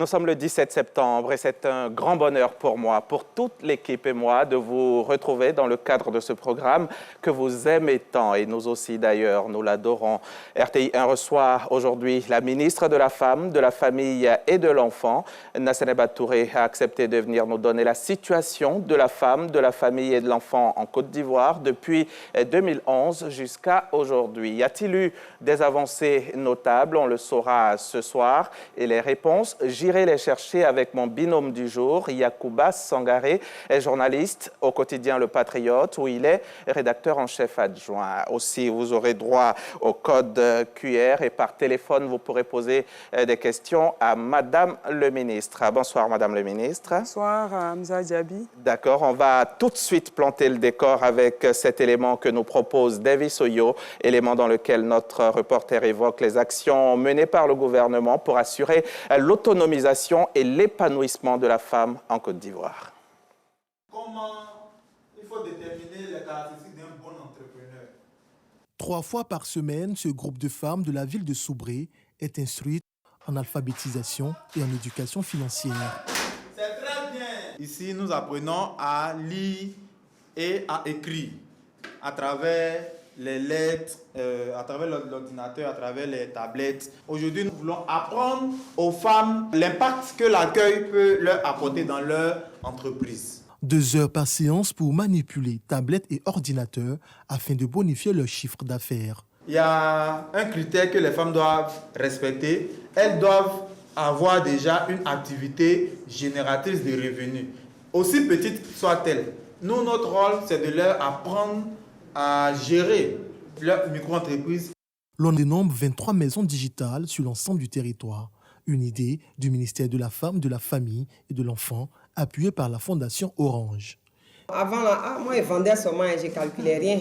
Nous sommes le 17 septembre et c'est un grand bonheur pour moi, pour toute l'équipe et moi, de vous retrouver dans le cadre de ce programme que vous aimez tant et nous aussi d'ailleurs, nous l'adorons. RTI 1 reçoit aujourd'hui la ministre de la Femme, de la Famille et de l'Enfant. Nassénéba Touré a accepté de venir nous donner la situation de la femme, de la famille et de l'enfant en Côte d'Ivoire depuis 2011 jusqu'à aujourd'hui. Y a-t-il eu des avancées notables? On le saura ce soir. Et les réponses, j'irai les chercher avec mon binôme du jour, Yacouba Sangaré, est journaliste au quotidien Le Patriote, où il est rédacteur en chef adjoint. Aussi, vous aurez droit au code QR et par téléphone, vous pourrez poser des questions à Madame le ministre. Bonsoir, Madame le ministre. Bonsoir, Hamza Diaby. D'accord, on va tout de suite planter le décor avec cet élément que nous propose Davis Oyo, élément dans lequel notre reporter évoque les actions menées par le gouvernement pour assurer l'autonomisation et l'épanouissement de la femme en Côte d'Ivoire. Comment il faut déterminer les caractéristiques d'un bon entrepreneur? 3 fois par semaine, ce groupe de femmes de la ville de Soubré est instruit en alphabétisation et en éducation financière. C'est très bien. Ici, nous apprenons à lire et à écrire à travers les lettres, à travers l'ordinateur, à travers les tablettes. Aujourd'hui, nous voulons apprendre aux femmes l'impact que l'accueil peut leur apporter dans leur entreprise. 2 heures par séance pour manipuler tablettes et ordinateurs afin de bonifier leur chiffre d'affaires. Il y a un critère que les femmes doivent respecter. Elles doivent avoir déjà une activité génératrice de revenus, aussi petite soit-elle. Nous, notre rôle, c'est de leur apprendre à gérer leur micro-entreprise. L'on dénombre 23 maisons digitales sur l'ensemble du territoire. Une idée du ministère de la Femme, de la Famille et de l'Enfant, appuyée par la Fondation Orange. Avant, là, moi, je vendais seulement et je ne calculais rien.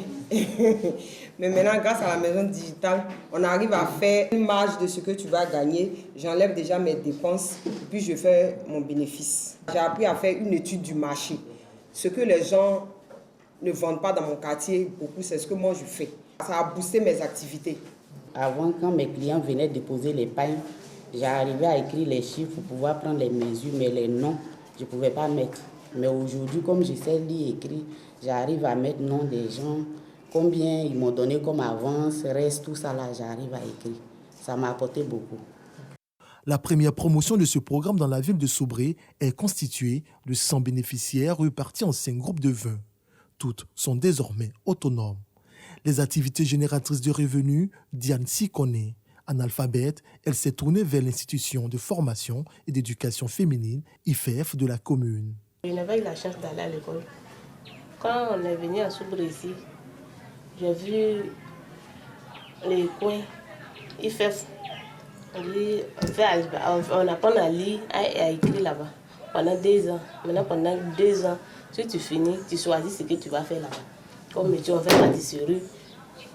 Mais maintenant, grâce à la maison digitale, on arrive à faire une marge de ce que tu vas gagner. J'enlève déjà mes dépenses, puis je fais mon bénéfice. J'ai appris à faire une étude du marché. Ce que les gens ne vendent pas dans mon quartier, beaucoup, c'est ce que moi je fais. Ça a boosté mes activités. Avant, quand mes clients venaient déposer l'épargne, j'arrivais à écrire les chiffres pour pouvoir prendre les mesures, mais les noms, je ne pouvais pas mettre. Mais aujourd'hui, comme je sais lire et écrire, j'arrive à mettre nom des gens, combien ils m'ont donné comme avance, reste, tout ça là, j'arrive à écrire. Ça m'a apporté beaucoup. La première promotion de ce programme dans la ville de Soubré est constituée de 100 bénéficiaires répartis en 5 groupes de 20. Toutes sont désormais autonomes. Les activités génératrices de revenus, Diane Sikone. Analphabète, elle s'est tournée vers l'institution de formation et d'éducation féminine, IFEF, de la commune. Je n'avais eu la chance d'aller à l'école. Quand on est venu à Soubré ici, j'ai vu les coins IFEF. On apprend à lire et à écrire là-bas pendant 2 ans. Maintenant, pendant 2 ans, si tu finis, tu choisis ce que tu vas faire là-bas. Comme tu as fait pâtisserie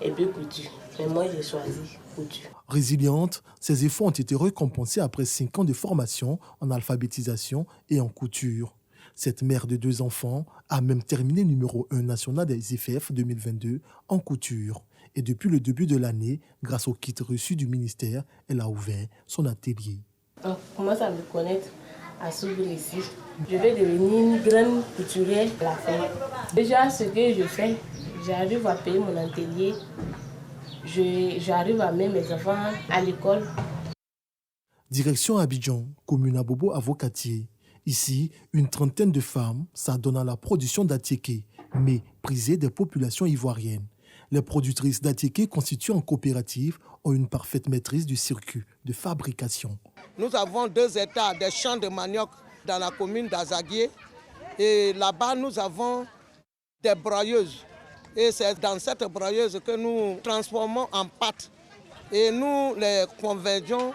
et puis couture. Mais moi, j'ai choisi couture. Résiliente, ses efforts ont été récompensés après 5 ans de formation en alphabétisation et en couture. Cette mère de 2 enfants a même terminé numéro 1 national des IFEF 2022 en couture. Et depuis le début de l'année, grâce au kit reçu du ministère, elle a ouvert son atelier. On commence à me connaître à Soubré ici. Je vais devenir une grande couturière à la fin. Déjà, ce que je fais, j'arrive à payer mon atelier. J'arrive à mettre mes enfants à l'école. Direction Abidjan, commune Abobo Avocatier. Ici, une trentaine de femmes s'adonnent à la production d'attiéké, mais prisées des populations ivoiriennes. Les productrices d'attiéké constituées en coopérative ont une parfaite maîtrise du circuit de fabrication. Nous avons 2 hectares de champs de manioc dans la commune d'Azaguié. Et là-bas, nous avons des broyeuses. Et c'est dans cette broyeuse que nous transformons en pâte. Et nous les convergeons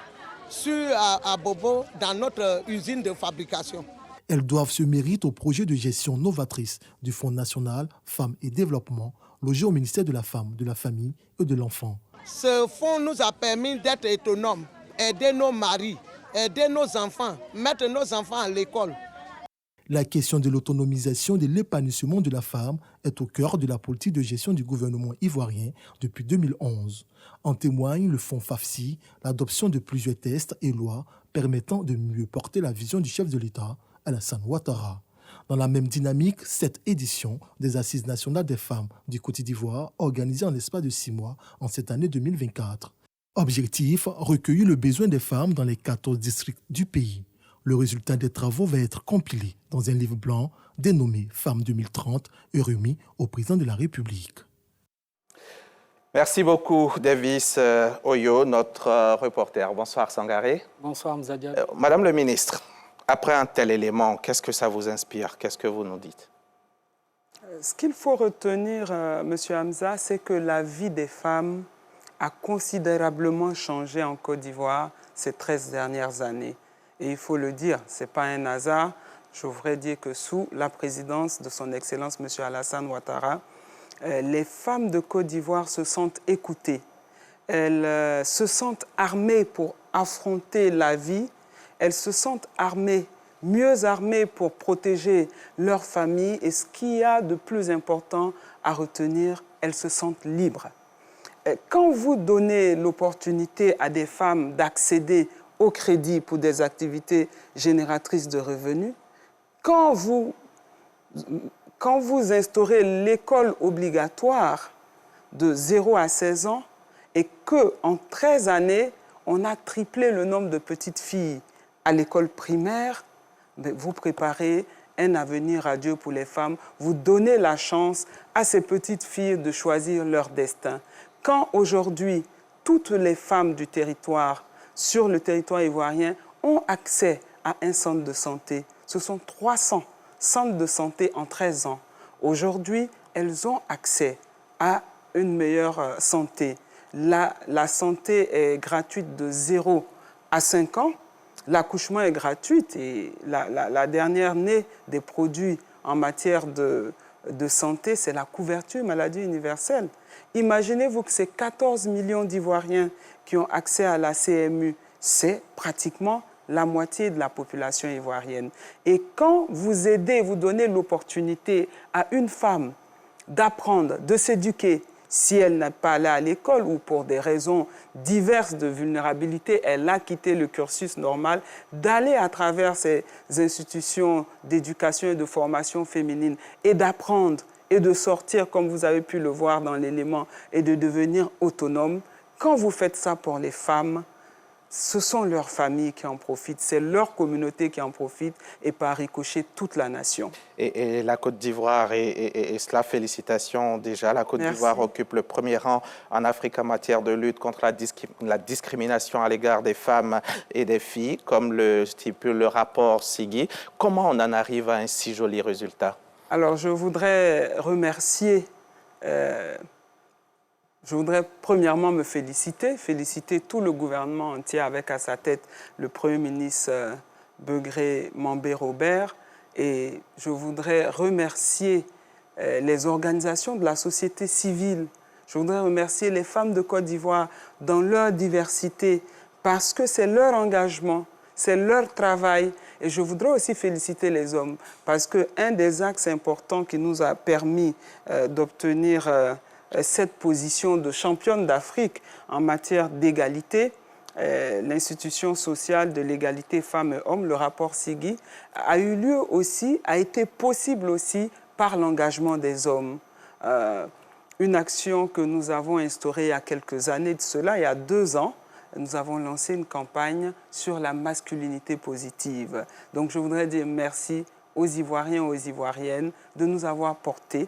à Bobo dans notre usine de fabrication. Elles doivent ce mérite au projet de gestion novatrice du Fonds national Femmes et Développement, logé au ministère de la Femme, de la Famille et de l'Enfant. Ce fonds nous a permis d'être autonomes, aider nos maris, aider nos enfants, mettre nos enfants à l'école. La question de l'autonomisation et de l'épanouissement de la femme est au cœur de la politique de gestion du gouvernement ivoirien depuis 2011. En témoigne le fonds FAFSI, l'adoption de plusieurs tests et lois permettant de mieux porter la vision du chef de l'État, Alassane Ouattara. Dans la même dynamique, cette édition des Assises nationales des femmes du Côte d'Ivoire, organisée en l'espace de 6 mois en cette année 2024. Objectif, recueillir le besoin des femmes dans les 14 districts du pays. Le résultat des travaux va être compilé dans un livre blanc dénommé Femmes 2030 et remis au président de la République. Merci beaucoup, Davis Oyo, notre reporter. Bonsoir, Sangaré. Bonsoir, Mzadia. Madame le ministre, après un tel élément, qu'est-ce que ça vous inspire? Qu'est-ce que vous nous dites? Ce qu'il faut retenir, M. Hamza, c'est que la vie des femmes a considérablement changé en Côte d'Ivoire ces 13 dernières années. Et il faut le dire, ce n'est pas un hasard. Je voudrais dire que sous la présidence de son Excellence, M. Alassane Ouattara, les femmes de Côte d'Ivoire se sentent écoutées. Elles se sentent armées pour affronter la vie. Elles se sentent armées, mieux armées pour protéger leur famille. Et ce qu'il y a de plus important à retenir, elles se sentent libres. Quand vous donnez l'opportunité à des femmes d'accéder au crédit pour des activités génératrices de revenus, quand vous instaurez l'école obligatoire de 0 à 16 ans et qu'en 13 années, on a triplé le nombre de petites filles à l'école primaire, vous préparez un avenir radieux pour les femmes, vous donnez la chance à ces petites filles de choisir leur destin. Quand aujourd'hui, toutes les femmes du territoire, sur le territoire ivoirien, ont accès à un centre de santé. Ce sont 300 centres de santé en 13 ans. Aujourd'hui, elles ont accès à une meilleure santé. La santé est gratuite de 0 à 5 ans. L'accouchement est gratuit et la dernière née des produits en matière de santé, c'est la couverture maladie universelle. Imaginez-vous que ces 14 millions d'Ivoiriens qui ont accès à la CMU, c'est pratiquement la moitié de la population ivoirienne. Et quand vous aidez, vous donnez l'opportunité à une femme d'apprendre, de s'éduquer, si elle n'est pas allée à l'école ou pour des raisons diverses de vulnérabilité, elle a quitté le cursus normal, d'aller à travers ces institutions d'éducation et de formation féminine et d'apprendre et de sortir, comme vous avez pu le voir dans l'élément, et de devenir autonome. Quand vous faites ça pour les femmes, ce sont leurs familles qui en profitent, c'est leur communauté qui en profite et par ricochet toute la nation. Et la Côte d'Ivoire, et cela, félicitations déjà, la Côte d'Ivoire occupe le premier rang en Afrique en matière de lutte contre la discrimination à l'égard des femmes et des filles, comme le stipule le rapport SIGI. Comment on en arrive à un si joli résultat? Alors, je voudrais remercier... Je voudrais premièrement me féliciter tout le gouvernement entier avec à sa tête le Premier ministre Begré Mambé-Robert. Et je voudrais remercier les organisations de la société civile. Je voudrais remercier les femmes de Côte d'Ivoire dans leur diversité parce que c'est leur engagement, c'est leur travail. Et je voudrais aussi féliciter les hommes parce qu'un des axes importants qui nous a permis d'obtenir cette position de championne d'Afrique en matière d'égalité, l'institution sociale de l'égalité femmes-hommes, le rapport SIGI, a eu lieu aussi, a été possible aussi par l'engagement des hommes. Une action que nous avons instaurée il y a quelques années de cela, il y a 2 ans, nous avons lancé une campagne sur la masculinité positive. Donc je voudrais dire merci aux Ivoiriens et aux Ivoiriennes de nous avoir portés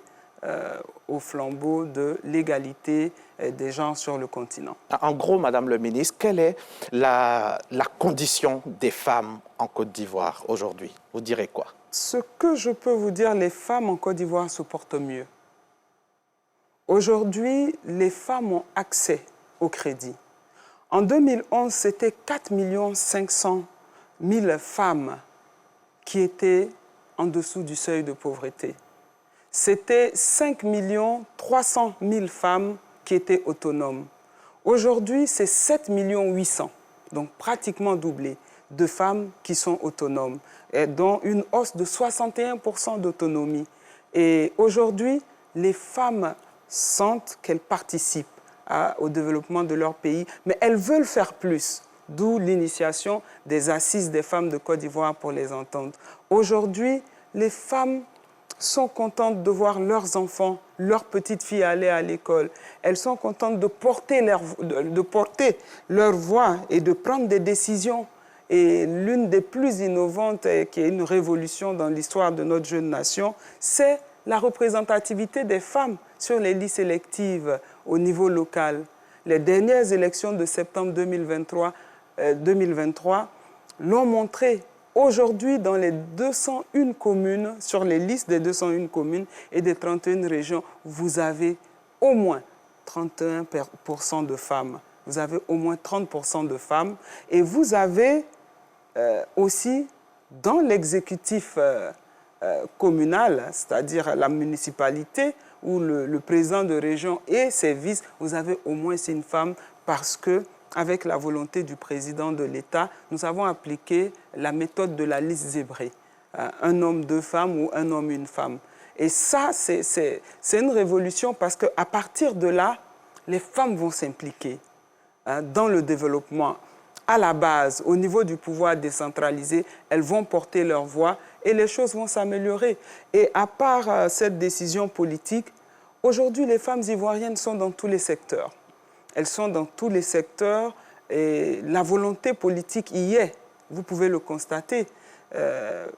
au flambeau de l'égalité des genres sur le continent. En gros, Madame le ministre, quelle est la condition des femmes en Côte d'Ivoire aujourd'hui? Vous direz quoi? Ce que je peux vous dire, les femmes en Côte d'Ivoire se portent mieux. Aujourd'hui, les femmes ont accès au crédit. En 2011, c'était 4 500 000 femmes qui étaient en dessous du seuil de pauvreté. C'était 5 300 000 femmes qui étaient autonomes. Aujourd'hui, c'est 7 800 000, donc pratiquement doublé. de femmes qui sont autonomes, et dont une hausse de 61% d'autonomie. Et aujourd'hui, les femmes sentent qu'elles participent au développement de leur pays, mais elles veulent faire plus, d'où l'initiation des Assises des femmes de Côte d'Ivoire pour les entendre. Aujourd'hui, les femmes sont contentes de voir leurs enfants, leurs petites filles aller à l'école. Elles sont contentes de porter leur voix et de prendre des décisions. Et l'une des plus innovantes, qui est une révolution dans l'histoire de notre jeune nation, c'est la représentativité des femmes sur les listes électives au niveau local. Les dernières élections de septembre 2023 l'ont montré. Aujourd'hui, dans les 201 communes, sur les listes des 201 communes et des 31 régions, vous avez au moins 31% de femmes. Vous avez au moins 30% de femmes. Et vous avez aussi, dans l'exécutif communal, c'est-à-dire la municipalité, où le président de région et ses vices, vous avez au moins une femme parce que, avec la volonté du président de l'État, nous avons appliqué la méthode de la liste zébrée. Un homme, deux femmes ou un homme, une femme. Et ça, c'est une révolution parce qu'à partir de là, les femmes vont s'impliquer dans le développement. À la base, au niveau du pouvoir décentralisé, elles vont porter leur voix et les choses vont s'améliorer. Et à part cette décision politique, aujourd'hui, les femmes ivoiriennes sont dans tous les secteurs. Elles sont dans tous les secteurs et la volonté politique y est. Vous pouvez le constater.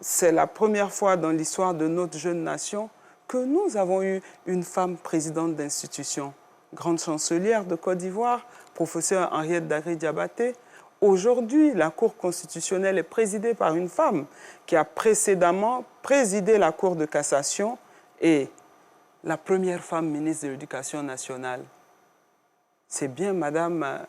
C'est la première fois dans l'histoire de notre jeune nation que nous avons eu une femme présidente d'institution. Grande chancelière de Côte d'Ivoire, professeure Henriette Dagré-Diabaté. Aujourd'hui, la Cour constitutionnelle est présidée par une femme qui a précédemment présidé la Cour de cassation et la première femme ministre de l'Éducation nationale. C'est bien Madame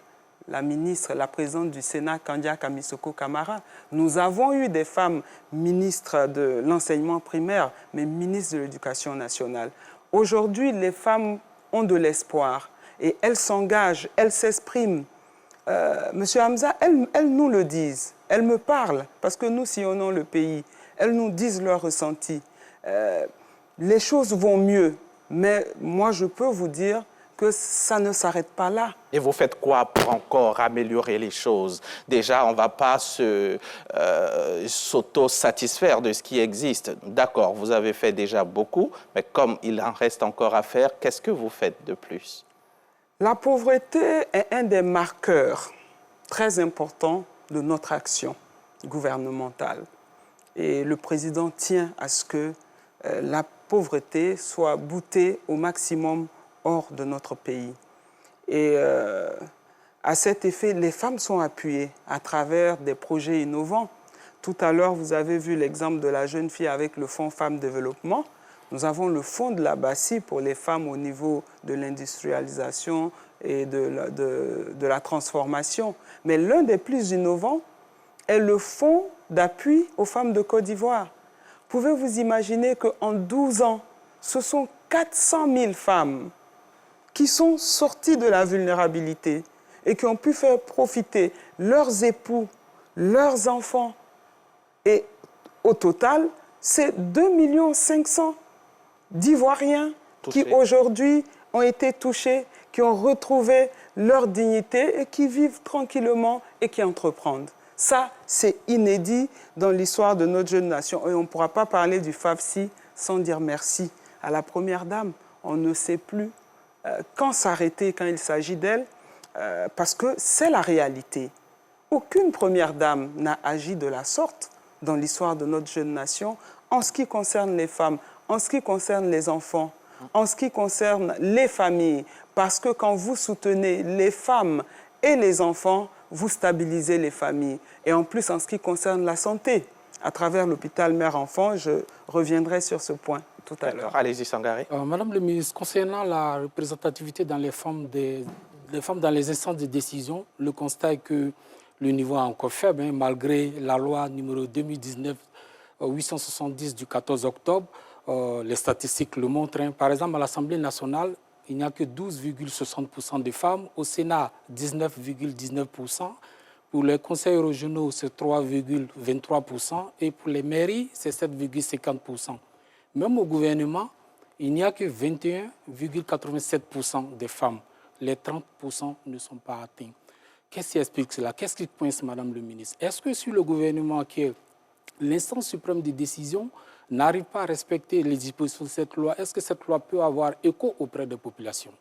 la ministre, la présidente du Sénat, Kandia Kamisoko Kamara. Nous avons eu des femmes ministres de l'enseignement primaire, mais ministres de l'Éducation nationale. Aujourd'hui, les femmes ont de l'espoir et elles s'engagent, elles s'expriment. Monsieur Hamza, elles nous le disent, elles me parlent parce que nous sillonnons le pays. Elles nous disent leur ressenti. Les choses vont mieux, mais moi je peux vous dire que ça ne s'arrête pas là. Et vous faites quoi pour encore améliorer les choses? Déjà, on ne va pas s'auto-satisfaire de ce qui existe. D'accord, vous avez fait déjà beaucoup, mais comme il en reste encore à faire, qu'est-ce que vous faites de plus? La pauvreté est un des marqueurs très importants de notre action gouvernementale. Et le président tient à ce que la pauvreté soit boutée au maximum hors de notre pays. Et à cet effet, les femmes sont appuyées à travers des projets innovants. Tout à l'heure, vous avez vu l'exemple de la jeune fille avec le Fonds Femmes Développement. Nous avons le Fonds de la BACI pour les femmes au niveau de l'industrialisation et de la transformation. Mais l'un des plus innovants est le Fonds d'appui aux femmes de Côte d'Ivoire. Pouvez-vous imaginer qu'en 12 ans, ce sont 400 000 femmes qui sont sorties de la vulnérabilité et qui ont pu faire profiter leurs époux, leurs enfants. Et au total, c'est 2 500 000 d'Ivoiriens qui aujourd'hui ont été touchés, qui ont retrouvé leur dignité et qui vivent tranquillement et qui entreprennent. Ça, c'est inédit dans l'histoire de notre jeune nation. Et on ne pourra pas parler du FAFSI sans dire merci à la Première Dame. On ne sait plus quand s'arrêter quand il s'agit d'elle, parce que c'est la réalité. Aucune Première Dame n'a agi de la sorte dans l'histoire de notre jeune nation en ce qui concerne les femmes, en ce qui concerne les enfants, en ce qui concerne les familles. Parce que quand vous soutenez les femmes et les enfants, vous stabilisez les familles. Et en plus, en ce qui concerne la santé, à travers l'hôpital mère-enfant, je reviendrai sur ce point tout à l'heure. Allez-y, Sangaré. Madame le ministre, concernant la représentativité dans les femmes dans les instances de décision, le constat est que le niveau est encore faible, hein, malgré la loi numéro 2019-870 du 14 octobre. Les statistiques le montrent. Hein. Par exemple, à l'Assemblée nationale, il n'y a que 12,60% de femmes. Au Sénat, 19,19%. Pour les conseils régionaux, c'est 3,23% et pour les mairies, c'est 7,50%. Même au gouvernement, il n'y a que 21,87% des femmes. Les 30% ne sont pas atteints. Qu'est-ce qui explique cela? Qu'est-ce qui coince, Madame le ministre? Est-ce que sur le gouvernement, qui est l'instance suprême de décision, n'arrive pas à respecter les dispositions de cette loi, est-ce que cette loi peut avoir écho auprès des populations?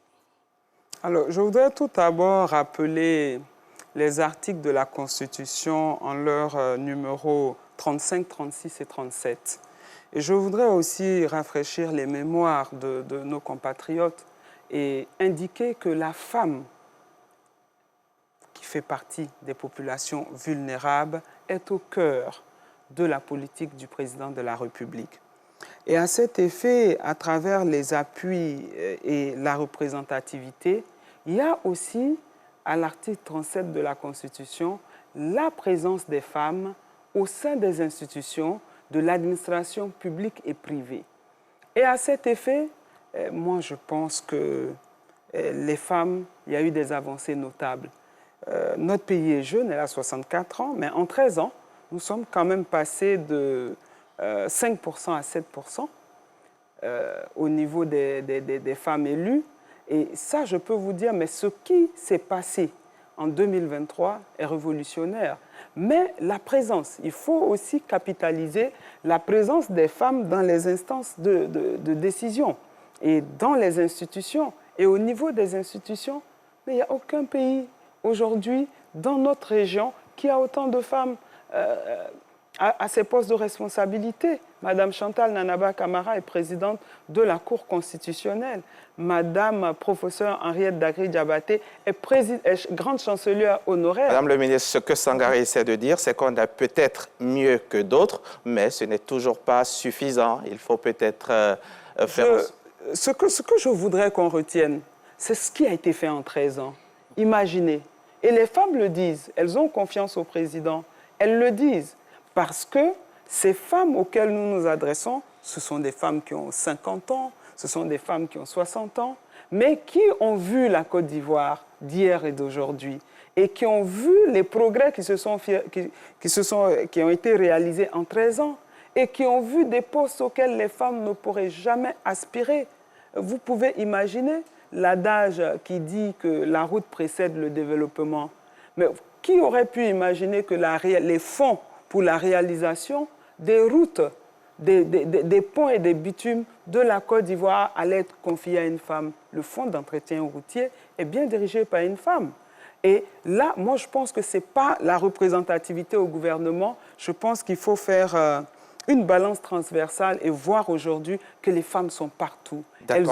Alors, je voudrais tout d'abord rappeler les articles de la Constitution en leur numéro 35, 36 et 37. Et je voudrais aussi rafraîchir les mémoires de nos compatriotes et indiquer que la femme, qui fait partie des populations vulnérables, est au cœur de la politique du président de la République. Et à cet effet, à travers les appuis et la représentativité, il y a aussi, à l'article 37 de la Constitution, la présence des femmes au sein des institutions de l'administration publique et privée. Et à cet effet, moi je pense que les femmes, il y a eu des avancées notables. Notre pays est jeune, elle a 64 ans, mais en 13 ans, nous sommes quand même passés de 5% à 7% au niveau des femmes élues. Et ça, je peux vous dire, mais ce qui s'est passé en 2023 est révolutionnaire. Mais la présence, il faut aussi capitaliser la présence des femmes dans les instances de décision et dans les institutions. Et au niveau des institutions, mais il n'y a aucun pays aujourd'hui dans notre région qui a autant de femmes à ces postes de responsabilité. Madame Chantal Nanaba Camara est présidente de la Cour constitutionnelle. Madame professeure Henriette Dagri-Diabaté est grande chancelière honoraire. Madame le ministre, ce que Sangaré essaie de dire, c'est qu'on a peut-être mieux que d'autres, mais ce n'est toujours pas suffisant. Il faut peut-être faire... Ce que je voudrais qu'on retienne, c'est ce qui a été fait en 13 ans. Imaginez. Et les femmes le disent, elles ont confiance au président. Elles le disent parce que ces femmes auxquelles nous nous adressons, ce sont des femmes qui ont 50 ans, ce sont des femmes qui ont 60 ans, mais qui ont vu la Côte d'Ivoire d'hier et d'aujourd'hui et qui ont vu les progrès qui ont été réalisés en 13 ans et qui ont vu des postes auxquels les femmes ne pourraient jamais aspirer. Vous pouvez imaginer l'adage qui dit que la route précède le développement. Mais qui aurait pu imaginer que les fonds pour la réalisation des routes, des ponts et des bitumes de la Côte d'Ivoire allaient être confiés à une femme? Le fonds d'entretien routier est bien dirigé par une femme. Et là, moi, je pense que ce n'est pas la représentativité au gouvernement. Je pense qu'il faut faire une balance transversale et voir aujourd'hui que les femmes sont partout. Elles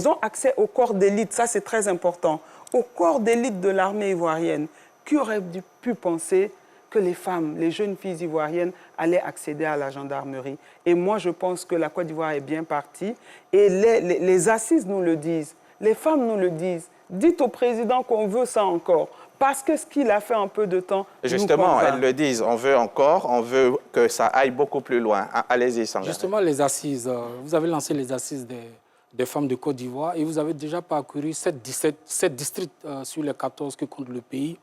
ont accès au corps d'élite, ça c'est très important, au corps d'élite de l'armée ivoirienne. Qui aurait pu penser que les femmes, les jeunes filles ivoiriennes allaient accéder à la gendarmerie? Et moi, je pense que la Côte d'Ivoire est bien partie. Et les assises nous le disent, les femmes nous le disent. Dites au président qu'on veut ça encore. Parce que ce qu'il a fait en peu de temps... Justement, elles le disent, on veut encore, on veut que ça aille beaucoup plus loin. Allez-y, Sangaré. Justement, les assises, vous avez lancé les assises des femmes de Côte d'Ivoire et vous avez déjà parcouru 7 districts sur les 14 que compte le pays.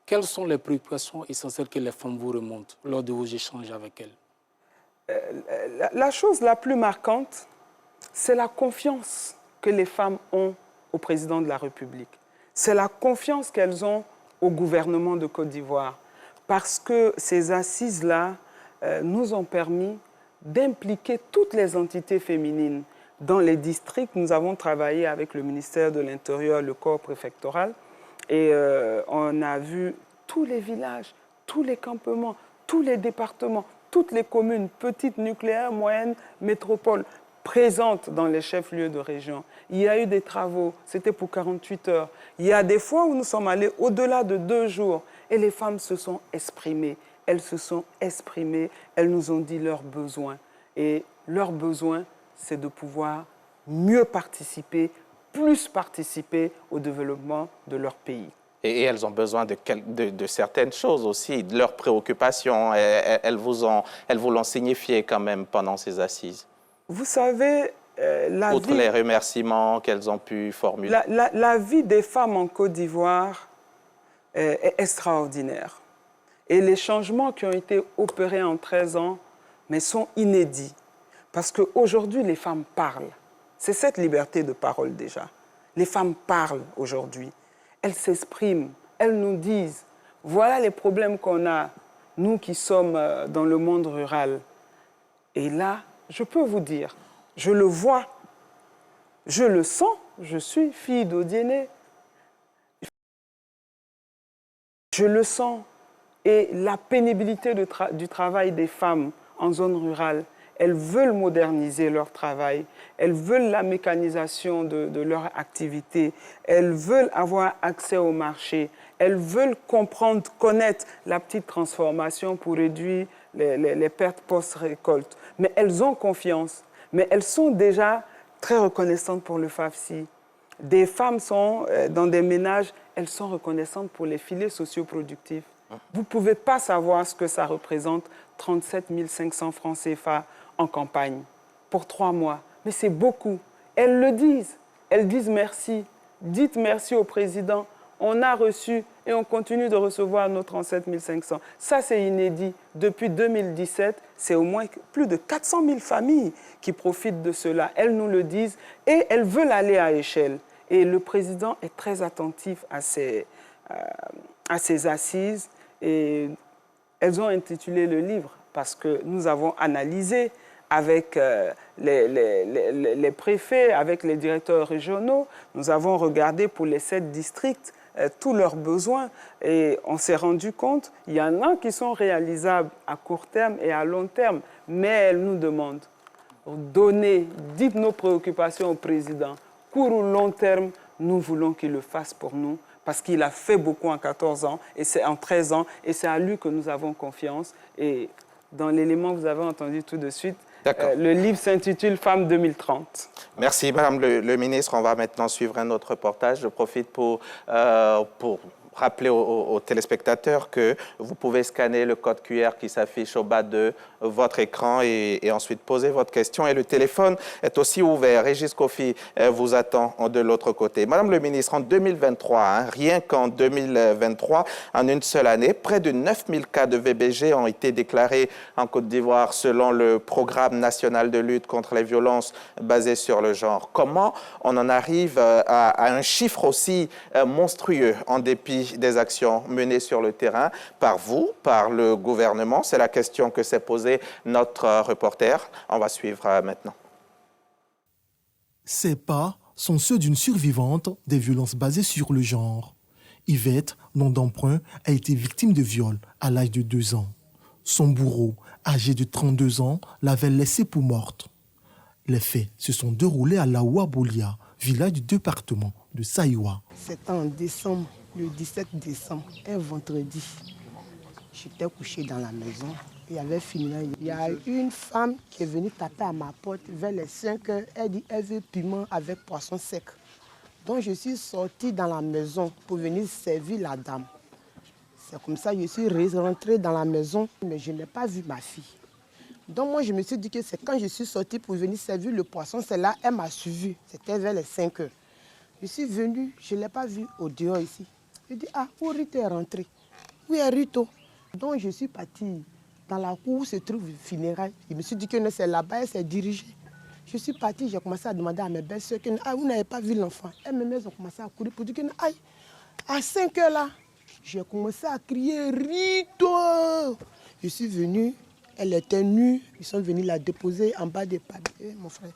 Quelles sont les préoccupations essentielles que les femmes vous remontent lors de vos échanges avec elles? La chose la plus marquante, c'est la confiance que les femmes ont au président de la République. C'est la confiance qu'elles ont au gouvernement de Côte d'Ivoire. Parce que ces assises-là nous ont permis d'impliquer toutes les entités féminines. Dans les districts, nous avons travaillé avec le ministère de l'Intérieur, le corps préfectoral, et on a vu tous les villages, tous les campements, tous les départements, toutes les communes, petites, nucléaires, moyennes, métropoles, présentes dans les chefs-lieux de région. Il y a eu des travaux, c'était pour 48 heures. Il y a des fois où nous sommes allés au-delà de 2 jours et les femmes se sont exprimées. Elles se sont exprimées, elles nous ont dit leurs besoins. Et leurs besoins, c'est de pouvoir mieux participer, plus participer au développement de leur pays. Et elles ont besoin de certaines choses aussi, de leurs préoccupations. Elles vous l'ont signifié quand même pendant ces assises. Vous savez, outre les remerciements qu'elles ont pu formuler. La vie des femmes en Côte d'Ivoire est extraordinaire. Et les changements qui ont été opérés en 13 ans mais sont inédits. Parce qu'aujourd'hui, les femmes parlent. C'est cette liberté de parole déjà. Les femmes parlent aujourd'hui. Elles s'expriment. Elles nous disent, voilà les problèmes qu'on a, nous qui sommes dans le monde rural. Et là, je peux vous dire, je le vois, je le sens, je suis fille d'Odiéné. Je le sens. Et la pénibilité du travail des femmes en zone rurale, elles veulent moderniser leur travail, elles veulent la mécanisation de leur activité, elles veulent avoir accès au marché, elles veulent comprendre, connaître la petite transformation pour réduire les pertes post-récolte. Mais elles ont confiance, mais elles sont déjà très reconnaissantes pour le FAFSI. Des femmes sont dans des ménages, elles sont reconnaissantes pour les filets socioproductifs. Vous ne pouvez pas savoir ce que ça représente, 37 500 francs CFA en campagne pour 3 mois. Mais c'est beaucoup. Elles le disent. Elles disent merci. Dites merci au président. On a reçu et on continue de recevoir nos 37 500. Ça, c'est inédit. Depuis 2017, c'est au moins plus de 400 000 familles qui profitent de cela. Elles nous le disent et elles veulent aller à échelle. Et le président est très attentif à ces assises. Et elles ont intitulé le livre parce que nous avons analysé avec les préfets, avec les directeurs régionaux. Nous avons regardé pour les 7 districts tous leurs besoins et on s'est rendu compte qu'il y en a qui sont réalisables à court terme et à long terme. Mais elles nous demandent, dites nos préoccupations au président. Court ou long terme, nous voulons qu'il le fasse pour nous. Parce qu'il a fait beaucoup en 14 ans, et c'est en 13 ans, et c'est à lui que nous avons confiance. Et dans l'élément que vous avez entendu tout de suite, le livre s'intitule « Femmes 2030 ». Merci, Madame le ministre. On va maintenant suivre un autre reportage. Je profite pour rappeler aux téléspectateurs que vous pouvez scanner le code QR qui s'affiche au bas de votre écran et ensuite poser votre question. Et le téléphone est aussi ouvert. Régis Kofi vous attend de l'autre côté. Madame le ministre, en 2023, rien qu'en 2023, en une seule année, près de 9000 cas de VBG ont été déclarés en Côte d'Ivoire selon le Programme national de lutte contre les violences basées sur le genre. Comment on en arrive à un chiffre aussi monstrueux en dépit des actions menées sur le terrain par vous, par le gouvernement? C'est la question que s'est posée notre reporter. On va suivre maintenant. Ces pas sont ceux d'une survivante des violences basées sur le genre. Yvette, nom d'emprunt, a été victime de viol à l'âge de 2 ans. Son bourreau, âgé de 32 ans, l'avait laissée pour morte. Les faits se sont déroulés à Laoua-Bolia, village du département de Saïwa. C'était en décembre. Le 17 décembre, un vendredi, j'étais couché dans la maison. Il y avait fini. Il y a une femme qui est venue taper à ma porte vers les 5 heures. Elle dit qu'elle veut piment avec poisson sec. Donc je suis sortie dans la maison pour venir servir la dame. C'est comme ça que je suis rentrée dans la maison, mais je n'ai pas vu ma fille. Donc moi je me suis dit que c'est quand je suis sortie pour venir servir le poisson, c'est là qu'elle m'a suivi. C'était vers les 5 heures. Je suis venue, je ne l'ai pas vue au dehors ici. Je dis, où Rito est rentré? Où est Rito? Donc je suis partie dans la cour où se trouve le funérail. Je me suis dit que c'est là-bas, elle s'est dirigée. Je suis partie, j'ai commencé à demander à mes belles-sœurs que vous n'avez pas vu l'enfant. Elles-mêmes ont commencé à courir pour dire que à 5 heures là, j'ai commencé à crier Rito. Je suis venue, elle était nue, ils sont venus la déposer en bas des papiers, mon frère.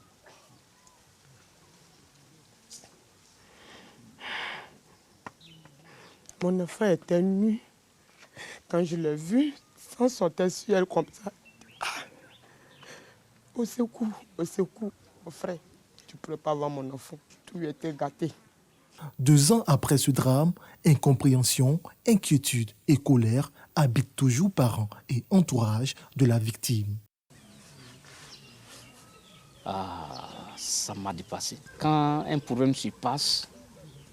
Mon enfant était nu. Quand je l'ai vu, sans sauter sur elle comme ça. Au secours, mon frère. Tu ne pourrais pas voir mon enfant. Tout lui était gâté. 2 ans après ce drame, incompréhension, inquiétude et colère habitent toujours parents et entourage de la victime. Ça m'a dépassé. Quand un problème se passe,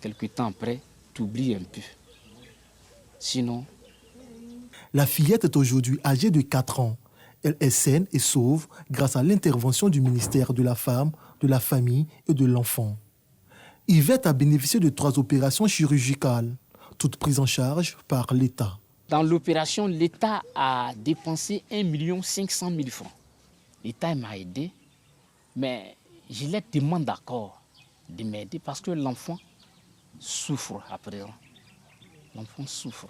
quelque temps après, tu oublies un peu. Sinon... La fillette est aujourd'hui âgée de 4 ans. Elle est saine et sauve grâce à l'intervention du ministère de la Femme, de la Famille et de l'Enfant. Yvette a bénéficié de 3 opérations chirurgicales. toutes prises en charge par l'État. Dans l'opération, l'État a dépensé 1 500 000 francs. L'État m'a aidé, mais je les demande d'accord de m'aider parce que l'enfant souffre à présent. L'enfant souffre.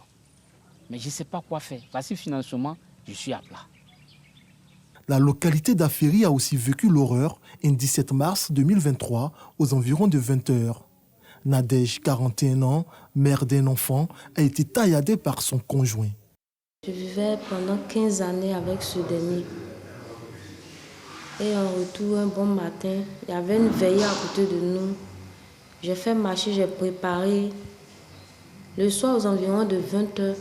Mais je ne sais pas quoi faire parce que financièrement, je suis à plat. La localité d'Aféry a aussi vécu l'horreur un 17 mars 2023 aux environs de 20 h. Nadège, 41 ans, mère d'un enfant, a été tailladée par son conjoint. Je vivais pendant 15 années avec ce dernier. Et en retour, un bon matin, il y avait une veillée à côté de nous. J'ai fait marcher, j'ai préparé. Le soir, aux environs de 20 h,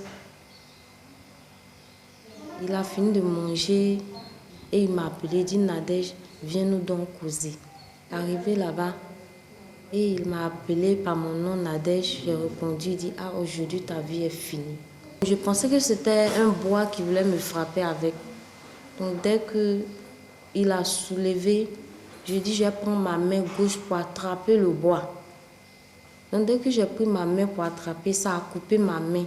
il a fini de manger et il m'a appelé, il dit Nadège, viens nous donc causer. Arrivé là-bas, et il m'a appelé par mon nom Nadège. J'ai répondu, il dit ah, aujourd'hui ta vie est finie. Je pensais que c'était un bois qui voulait me frapper avec. Donc dès qu'il a soulevé, je dis je vais prendre ma main gauche pour attraper le bois. Donc dès que j'ai pris ma main pour attraper, ça a coupé ma main.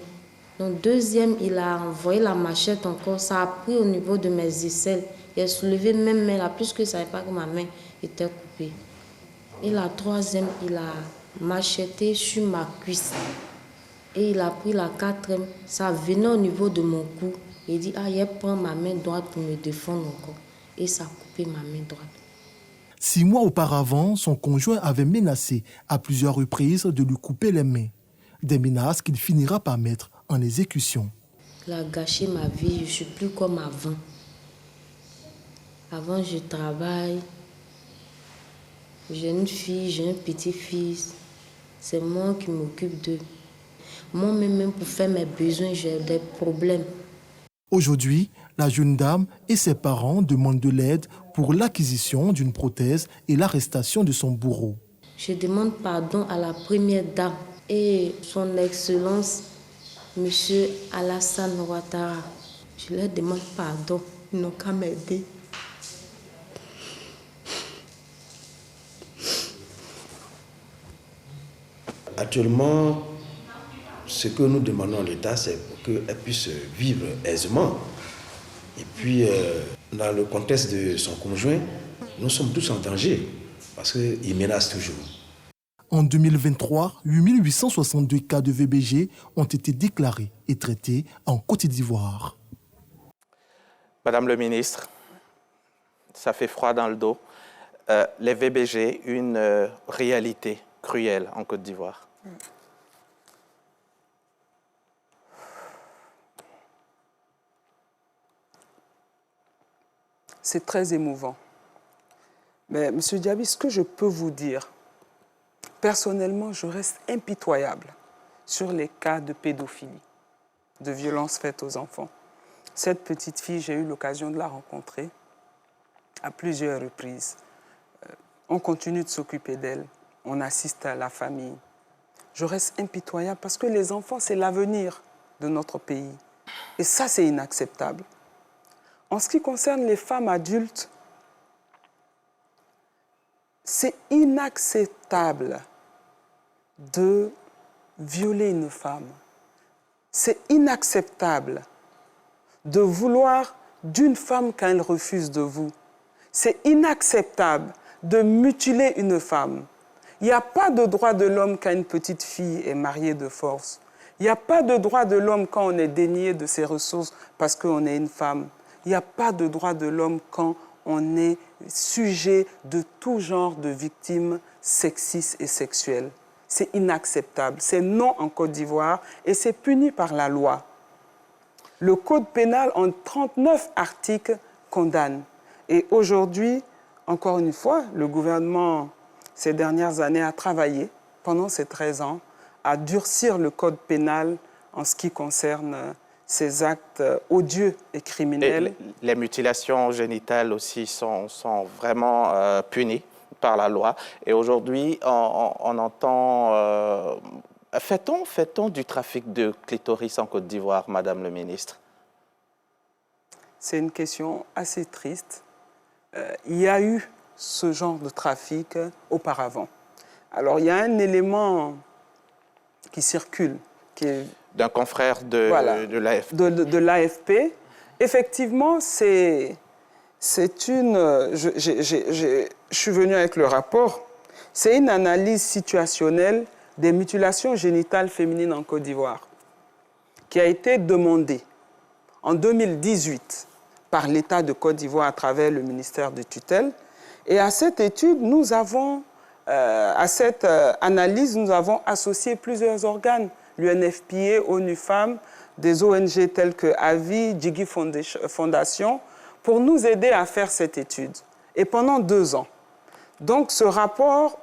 Donc deuxième, il a envoyé la machette encore, ça a pris au niveau de mes aisselles. Il a soulevé même main là, puisque je ne savais pas que ma main était coupée. Et la troisième, il a macheté sur ma cuisse. Et il a pris la quatrième, ça venait au niveau de mon cou. Il dit, ah, il prend ma main droite pour me défendre encore. Et ça a coupé ma main droite. 6 mois auparavant, son conjoint avait menacé à plusieurs reprises de lui couper les mains. Des menaces qu'il finira par mettre en exécution. Il a gâché ma vie, je ne suis plus comme avant. Avant, je travaille. J'ai une fille, j'ai un petit-fils. C'est moi qui m'occupe d'eux. Moi-même, pour faire mes besoins, j'ai des problèmes. Aujourd'hui, la jeune dame et ses parents demandent de l'aide pour l'acquisition d'une prothèse et l'arrestation de son bourreau. Je demande pardon à la première dame et son Excellence, M. Alassane Ouattara. Je leur demande pardon. Ils n'ont qu'à m'aider. Actuellement, ce que nous demandons à l'État, c'est qu'elle puisse vivre aisément. Et puis, dans le contexte de son conjoint, nous sommes tous en danger parce qu'il menace toujours. En 2023, 8862 cas de VBG ont été déclarés et traités en Côte d'Ivoire. Madame le ministre, ça fait froid dans le dos. Les VBG, une réalité cruelle en Côte d'Ivoire. C'est très émouvant. Mais M. Diaby, ce que je peux vous dire, personnellement, je reste impitoyable sur les cas de pédophilie, de violences faites aux enfants. Cette petite fille, j'ai eu l'occasion de la rencontrer à plusieurs reprises. On continue de s'occuper d'elle, on assiste à la famille. Je reste impitoyable parce que les enfants, c'est l'avenir de notre pays. Et ça, c'est inacceptable. En ce qui concerne les femmes adultes, c'est inacceptable de violer une femme. C'est inacceptable de vouloir d'une femme quand elle refuse de vous. C'est inacceptable de mutiler une femme. Il n'y a pas de droit de l'homme quand une petite fille est mariée de force. Il n'y a pas de droit de l'homme quand on est dénié de ses ressources parce qu'on est une femme. Il n'y a pas de droit de l'homme quand on est sujet de tout genre de victimes sexistes et sexuelles. C'est inacceptable. C'est non en Côte d'Ivoire et c'est puni par la loi. Le Code pénal, en 39 articles, condamne. Et aujourd'hui, encore une fois, le gouvernement, ces dernières années, a travaillé, pendant ces 13 ans, à durcir le Code pénal en ce qui concerne ces actes odieux et criminels. Et les mutilations génitales aussi sont vraiment punies par la loi. Et aujourd'hui, on entend... Fait-on du trafic de clitoris en Côte d'Ivoire, Madame le ministre? C'est une question assez triste. Il y a eu ce genre de trafic auparavant. Alors, il y a un élément qui circule, qui est d'un confrère de, voilà, de l'AFP. De l'AFP. Effectivement, c'est une... Je suis venu avec le rapport. C'est une analyse situationnelle des mutilations génitales féminines en Côte d'Ivoire qui a été demandée en 2018 par l'État de Côte d'Ivoire à travers le ministère de tutelle. Et à cette étude, nous avons, à cette analyse, nous avons associé plusieurs organes, l'UNFPA, ONU Femmes, des ONG telles que AVI, Djigui Fondation, pour nous aider à faire cette étude. Et pendant 2 ans. Donc ce rapport,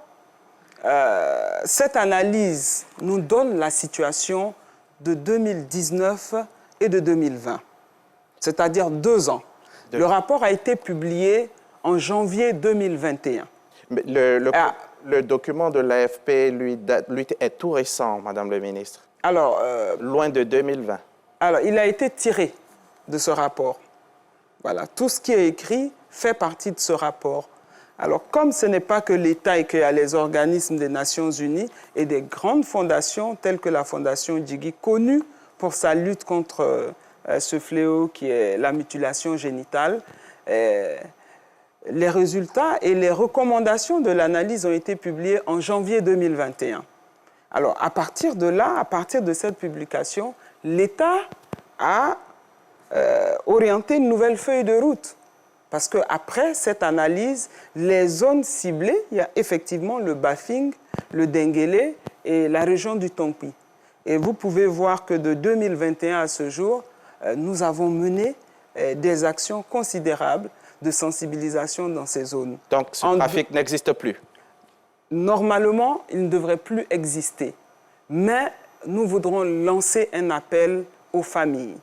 cette analyse nous donne la situation de 2019 et de 2020, c'est-à-dire 2 ans. Le rapport a été publié en janvier 2021. Mais le document de l'AFP, lui, est tout récent, Madame le ministre. Alors, loin de 2020. Alors, il a été tiré de ce rapport. Voilà, tout ce qui est écrit fait partie de ce rapport. Alors, comme ce n'est pas que l'État et qu'il y a les organismes des Nations Unies et des grandes fondations telles que la Fondation Djigui, connue pour sa lutte contre ce fléau qui est la mutilation génitale, les résultats et les recommandations de l'analyse ont été publiés en janvier 2021. Alors, à partir de là, à partir de cette publication, l'État a orienté une nouvelle feuille de route. Parce qu'après cette analyse, les zones ciblées, il y a effectivement le Bafing, le Denguélé et la région du Tompi. Et vous pouvez voir que de 2021 à ce jour, nous avons mené des actions considérables de sensibilisation dans ces zones. Donc ce trafic n'existe plus? Normalement, il ne devrait plus exister. Mais nous voudrons lancer un appel aux familles,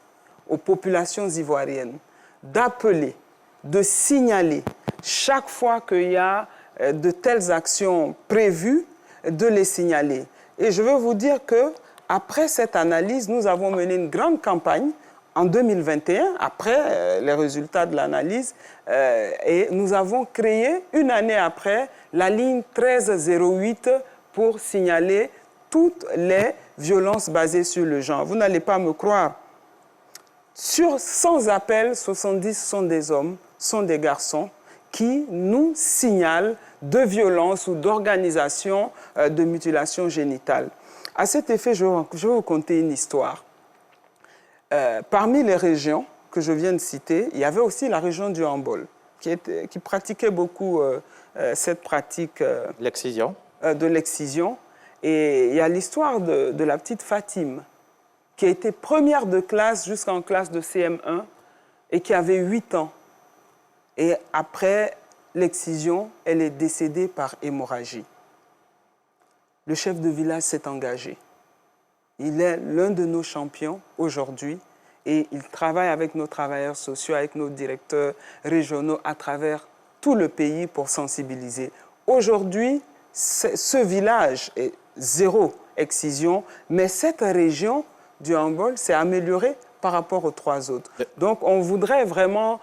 aux populations ivoiriennes, d'appeler, de signaler chaque fois qu'il y a de telles actions prévues, de les signaler. Et je veux vous dire qu'après cette analyse, nous avons mené une grande campagne en 2021, après les résultats de l'analyse, et nous avons créé, une année après, la ligne 1308 pour signaler toutes les violences basées sur le genre. Vous n'allez pas me croire. Sur 100 appels, 70 sont des hommes, sont des garçons qui nous signalent de violences ou d'organisations de mutilation génitale. À cet effet, je vais vous conter une histoire. Parmi les régions que je viens de citer, il y avait aussi la région du Hambol, qui pratiquait beaucoup cette pratique l'excision. De l'excision. Et il y a l'histoire de la petite Fatime, qui a été première de classe jusqu'en classe de CM1 et qui avait 8 ans. Et après l'excision, elle est décédée par hémorragie. Le chef de village s'est engagé. Il est l'un de nos champions aujourd'hui et il travaille avec nos travailleurs sociaux, avec nos directeurs régionaux à travers tout le pays pour sensibiliser. Aujourd'hui, ce village est 0 excision, mais cette région du Hambol s'est améliorée par rapport aux 3 autres. Donc, on voudrait vraiment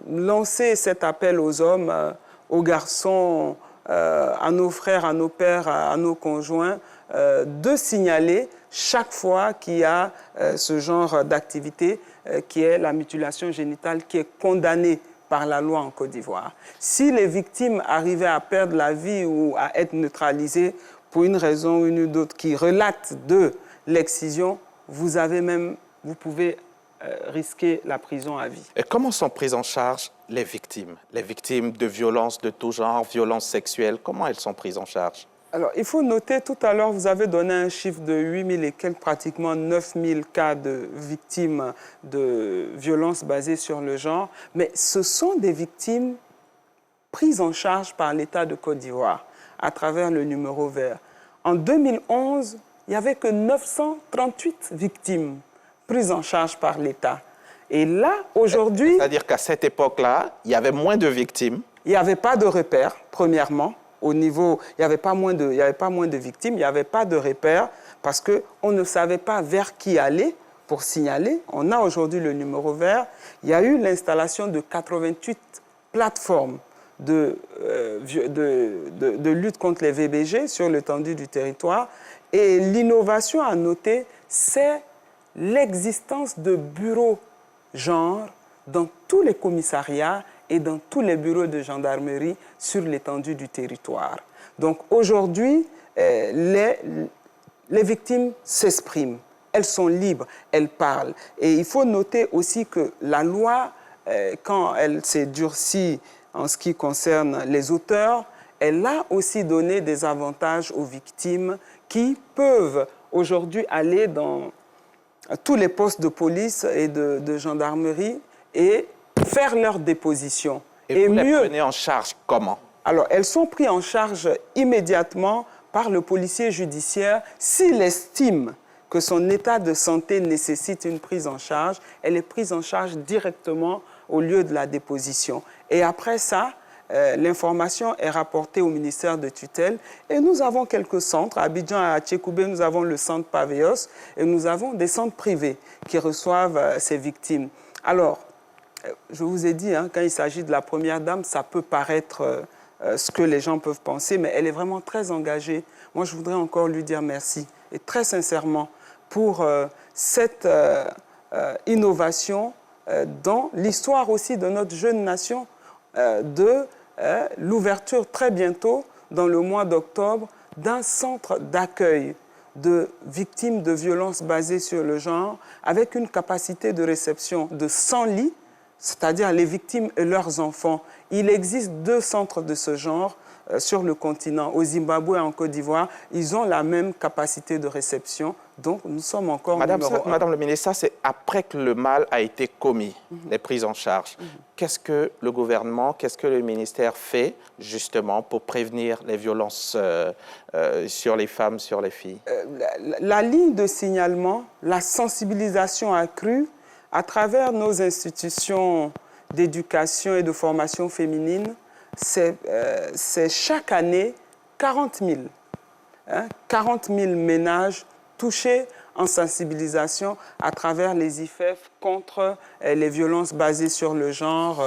lancer cet appel aux hommes, aux garçons, à nos frères, à nos pères, à nos conjoints, de signaler chaque fois qu'il y a ce genre d'activité qui est la mutilation génitale, qui est condamnée par la loi en Côte d'Ivoire. Si les victimes arrivaient à perdre la vie ou à être neutralisées pour une raison ou une autre qui relate de l'excision, vous pouvez risquer la prison à vie. Et comment sont prises en charge les victimes de violences de tout genre, violences sexuelles, comment elles sont prises en charge? Alors, il faut noter, tout à l'heure, vous avez donné un chiffre de 8 000 et quelques, pratiquement 9 000 cas de victimes de violences basées sur le genre, mais ce sont des victimes prises en charge par l'État de Côte d'Ivoire à travers le numéro vert. En 2011, il n'y avait que 938 victimes prises en charge par l'État. Et là, aujourd'hui... C'est-à-dire qu'à cette époque-là, il y avait moins de victimes? Il n'y avait pas de repères, premièrement. Au niveau, il n'y avait pas moins de victimes, il n'y avait pas de repères parce qu'on ne savait pas vers qui aller pour signaler. On a aujourd'hui le numéro vert. Il y a eu l'installation de 88 plateformes de lutte contre les VBG sur l'étendue du territoire. Et l'innovation à noter, c'est l'existence de bureaux genre dans tous les commissariats et dans tous les bureaux de gendarmerie sur l'étendue du territoire. Donc aujourd'hui, les victimes s'expriment, elles sont libres, elles parlent. Et il faut noter aussi que la loi, quand elle s'est durcie en ce qui concerne les auteurs, elle a aussi donné des avantages aux victimes qui peuvent aujourd'hui aller dans tous les postes de police et de gendarmerie et faire leur déposition. Et vous les prenez en charge comment? Alors, elles sont prises en charge immédiatement par le policier judiciaire. S'il estime que son état de santé nécessite une prise en charge, elle est prise en charge directement au lieu de la déposition. Et après ça, l'information est rapportée au ministère de tutelle et nous avons quelques centres. À Abidjan et à Tchékoubé, nous avons le centre Paveos et nous avons des centres privés qui reçoivent ces victimes. Alors, je vous ai dit, quand il s'agit de la première dame, ça peut paraître ce que les gens peuvent penser, mais elle est vraiment très engagée. Moi, je voudrais encore lui dire merci, et très sincèrement, pour cette innovation dans l'histoire aussi de notre jeune nation, de l'ouverture très bientôt, dans le mois d'octobre, d'un centre d'accueil de victimes de violences basées sur le genre, avec une capacité de réception de 100 lits, c'est-à-dire les victimes et leurs enfants. Il existe 2 centres de ce genre sur le continent. Au Zimbabwe et en Côte d'Ivoire, ils ont la même capacité de réception. Donc, nous sommes encore numéro 1. Madame le ministre, ça, c'est après que le mal a été commis, les prises en charge. Qu'est-ce que le gouvernement, qu'est-ce que le ministère fait, justement, pour prévenir les violences sur les femmes, sur les filles? La ligne de signalement, la sensibilisation accrue, à travers nos institutions d'éducation et de formation féminine, c'est chaque année 40 000 ménages touchés en sensibilisation à travers les IFEF contre les violences basées sur le genre.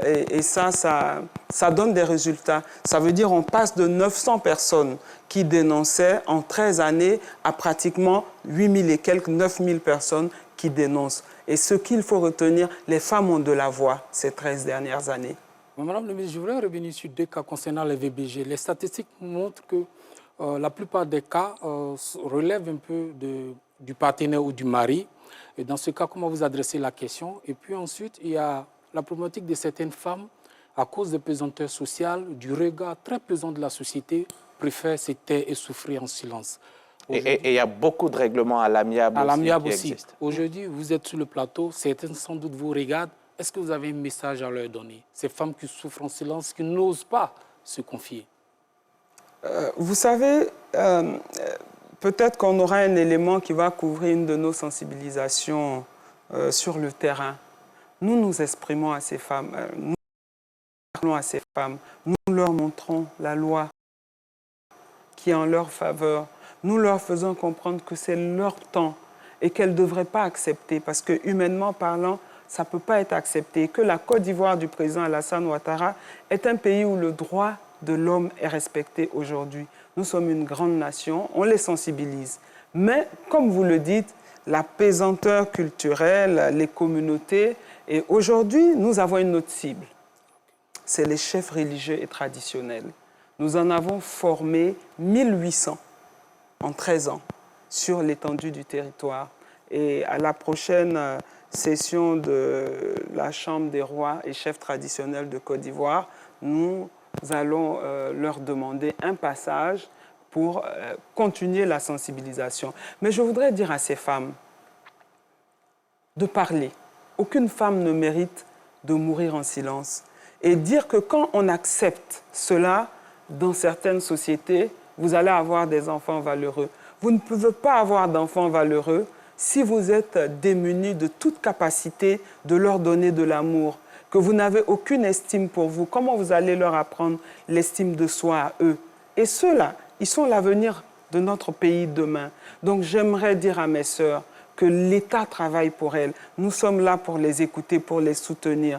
Et ça donne des résultats. Ça veut dire qu'on passe de 900 personnes qui dénonçaient en 13 années à pratiquement 8 000 et quelques, 9 000 personnes qui dénoncent. Et ce qu'il faut retenir, les femmes ont de la voix ces 13 dernières années. Madame le ministre, je voudrais revenir sur 2 cas concernant les VBG. Les statistiques montrent que la plupart des cas relèvent un peu du partenaire ou du mari. Et dans ce cas, comment vous adressez la question? Et puis ensuite, il y a la problématique de certaines femmes, à cause des pesanteurs sociales, du regard très pesant de la société, préfèrent se taire et souffrir en silence. Et il y a beaucoup de règlements à l'amiable aussi. Aujourd'hui, vous êtes sur le plateau, certaines sans doute vous regardent. Est-ce que vous avez un message à leur donner? Ces femmes qui souffrent en silence, qui n'osent pas se confier. Vous savez, peut-être qu'on aura un élément qui va couvrir une de nos sensibilisations sur le terrain. Nous nous exprimons à ces femmes, nous parlons à ces femmes, nous leur montrons la loi qui est en leur faveur. Nous leur faisons comprendre que c'est leur temps et qu'elles ne devraient pas accepter parce que, humainement parlant, ça ne peut pas être accepté. Que la Côte d'Ivoire du président Alassane Ouattara est un pays où le droit de l'homme est respecté aujourd'hui. Nous sommes une grande nation, on les sensibilise. Mais, comme vous le dites, la pesanteur culturelle, les communautés, et aujourd'hui, nous avons une autre cible. C'est les chefs religieux et traditionnels. Nous en avons formé 1800 en 13 ans sur l'étendue du territoire. Et à la prochaine session de la Chambre des rois et chefs traditionnels de Côte d'Ivoire, nous allons leur demander un passage pour continuer la sensibilisation. Mais je voudrais dire à ces femmes de parler. Aucune femme ne mérite de mourir en silence. Et dire que quand on accepte cela, dans certaines sociétés, vous allez avoir des enfants valeureux. Vous ne pouvez pas avoir d'enfants valeureux si vous êtes démunis de toute capacité de leur donner de l'amour, que vous n'avez aucune estime pour vous. Comment vous allez leur apprendre l'estime de soi à eux? Et ceux-là, ils sont l'avenir de notre pays demain. Donc j'aimerais dire à mes sœurs que l'État travaille pour elles. Nous sommes là pour les écouter, pour les soutenir.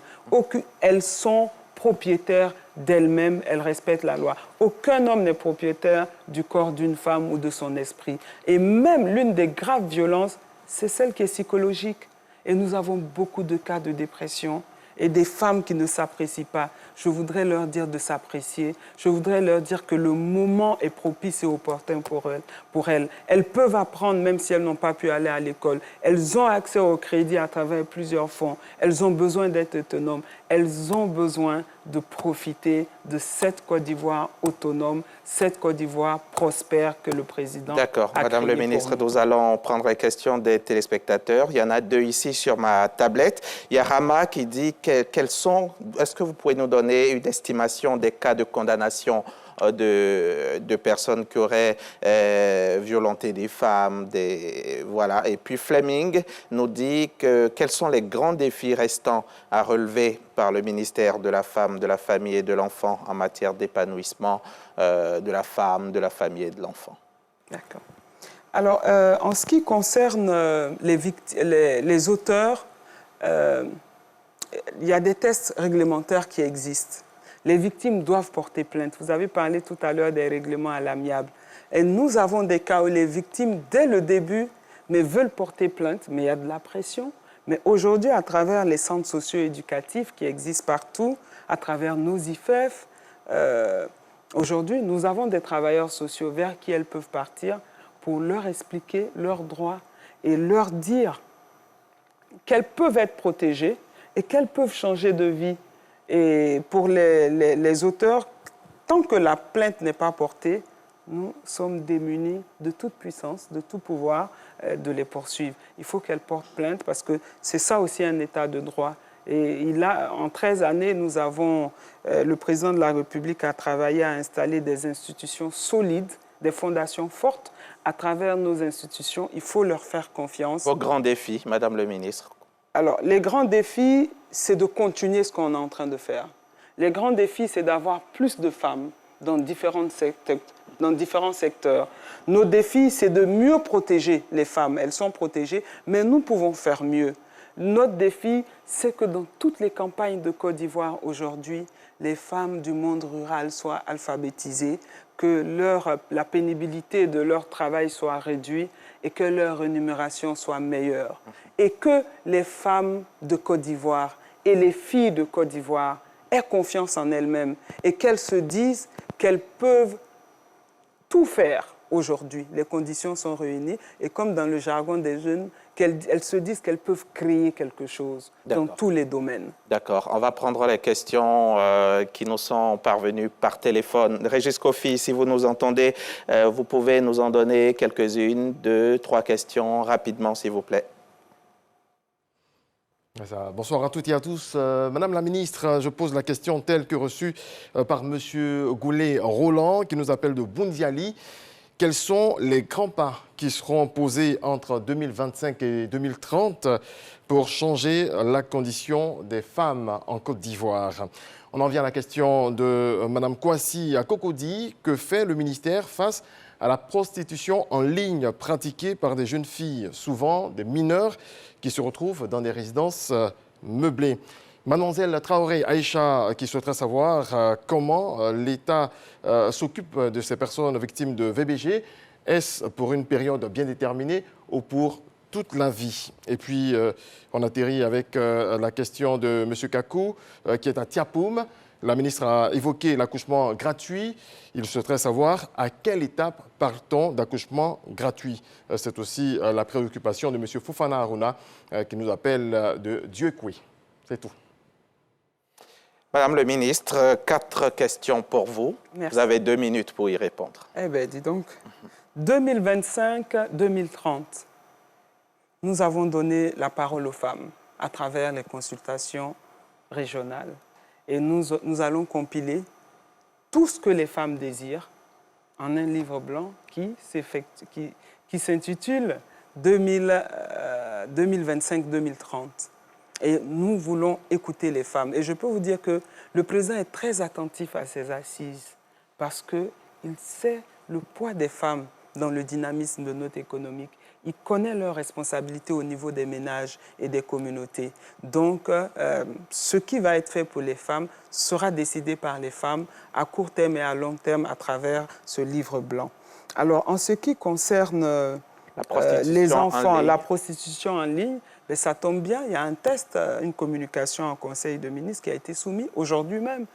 Elles sont propriétaires d'elles-mêmes, elles respectent la loi. Aucun homme n'est propriétaire du corps d'une femme ou de son esprit. Et même l'une des graves violences, c'est celle qui est psychologique. Et nous avons beaucoup de cas de dépression et des femmes qui ne s'apprécient pas. Je voudrais leur dire de s'apprécier. Je voudrais leur dire que le moment est propice et opportun pour elles. Elles peuvent apprendre même si elles n'ont pas pu aller à l'école. Elles ont accès au crédit à travers plusieurs fonds. Elles ont besoin d'être autonomes. Elles ont besoin de profiter de cette Côte d'Ivoire autonome, cette Côte d'Ivoire prospère que le président a créée. D'accord. Madame le ministre, nous allons prendre les questions des téléspectateurs. Il y en a deux ici sur ma tablette. Il y a Rama qui dit est-ce que vous pouvez nous donner une estimation des cas de condamnation de personnes qui auraient violenté des femmes, voilà. Et puis Fleming nous dit quels sont les grands défis restants à relever par le ministère de la Femme, de la Famille et de l'Enfant en matière d'épanouissement de la femme, de la famille et de l'enfant. D'accord. Alors, en ce qui concerne les auteurs, il y a des tests réglementaires qui existent. Les victimes doivent porter plainte. Vous avez parlé tout à l'heure des règlements à l'amiable. Et nous avons des cas où les victimes, dès le début, veulent porter plainte, mais il y a de la pression. Mais aujourd'hui, à travers les centres socio-éducatifs qui existent partout, à travers nos IFEF, aujourd'hui, nous avons des travailleurs sociaux vers qui elles peuvent partir pour leur expliquer leurs droits et leur dire qu'elles peuvent être protégées et qu'elles peuvent changer de vie. Et pour les auteurs, tant que la plainte n'est pas portée, nous sommes démunis de toute puissance, de tout pouvoir de les poursuivre. Il faut qu'elles portent plainte parce que c'est ça aussi un état de droit. Et en 13 années, le président de la République a travaillé à installer des institutions solides, des fondations fortes. À travers nos institutions, il faut leur faire confiance. Vos grands défis, Madame le ministre? Alors, les grands défis, c'est de continuer ce qu'on est en train de faire. Les grands défis, c'est d'avoir plus de femmes dans différents secteurs. Nos défis, c'est de mieux protéger les femmes. Elles sont protégées, mais nous pouvons faire mieux. Notre défi, c'est que dans toutes les campagnes de Côte d'Ivoire aujourd'hui, les femmes du monde rural soient alphabétisées, que la pénibilité de leur travail soit réduite et que leur rémunération soit meilleure. Et que les femmes de Côte d'Ivoire et les filles de Côte d'Ivoire aient confiance en elles-mêmes et qu'elles se disent qu'elles peuvent tout faire aujourd'hui. Les conditions sont réunies et comme dans le jargon des jeunes, qu'elles se disent qu'elles peuvent créer quelque chose dans tous les domaines. D'accord. On va prendre les questions qui nous sont parvenues par téléphone. Régis Kofi, si vous nous entendez, vous pouvez nous en donner quelques-unes, 2, 3 questions rapidement, s'il vous plaît. Bonsoir à toutes et à tous. Madame la ministre, je pose la question telle que reçue par M. Goulet-Roland, qui nous appelle de Boundiali. Quels sont les grands pas qui seront posés entre 2025 et 2030 pour changer la condition des femmes en Côte d'Ivoire? On en vient à la question de Mme Kwasi Akokodi. Que fait le ministère face à la prostitution en ligne pratiquée par des jeunes filles, souvent des mineurs, qui se retrouvent dans des résidences meublées? Mademoiselle Traoré Aïcha qui souhaiterait savoir comment l'État s'occupe de ces personnes victimes de VBG. Est-ce pour une période bien déterminée ou pour toute la vie? Et puis, on atterrit avec la question de M. Kakou qui est à Tiapoum. La ministre a évoqué l'accouchement gratuit. Il souhaiterait savoir à quelle étape parle-t-on d'accouchement gratuit. C'est aussi la préoccupation de M. Fofana Aruna qui nous appelle de Dieukoui. C'est tout. Madame le ministre, 4 questions pour vous. Merci. Vous avez 2 minutes pour y répondre. Eh bien, dis donc, 2025-2030, nous avons donné la parole aux femmes à travers les consultations régionales. Et nous allons compiler tout ce que les femmes désirent en un livre blanc qui s'intitule 2025-2030. Et nous voulons écouter les femmes. Et je peux vous dire que le président est très attentif à ces assises parce qu'il sait le poids des femmes dans le dynamisme de notre économie. il connaît leurs responsabilités au niveau des ménages et des communautés. Donc, ce qui va être fait pour les femmes sera décidé par les femmes à court terme et à long terme à travers ce livre blanc. Alors, en ce qui concerne les enfants, la prostitution en ligne, mais ça tombe bien, il y a un test, une communication en Conseil de ministres qui a été soumis aujourd'hui même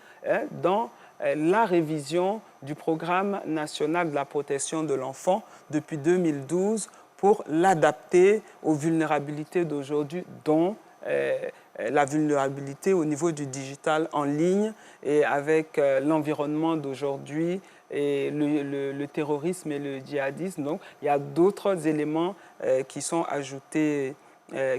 dans la révision du programme national de la protection de l'enfant depuis 2012 pour l'adapter aux vulnérabilités d'aujourd'hui, dont la vulnérabilité au niveau du digital en ligne et avec l'environnement d'aujourd'hui et le terrorisme et le djihadisme. Donc, il y a d'autres éléments qui sont ajoutés,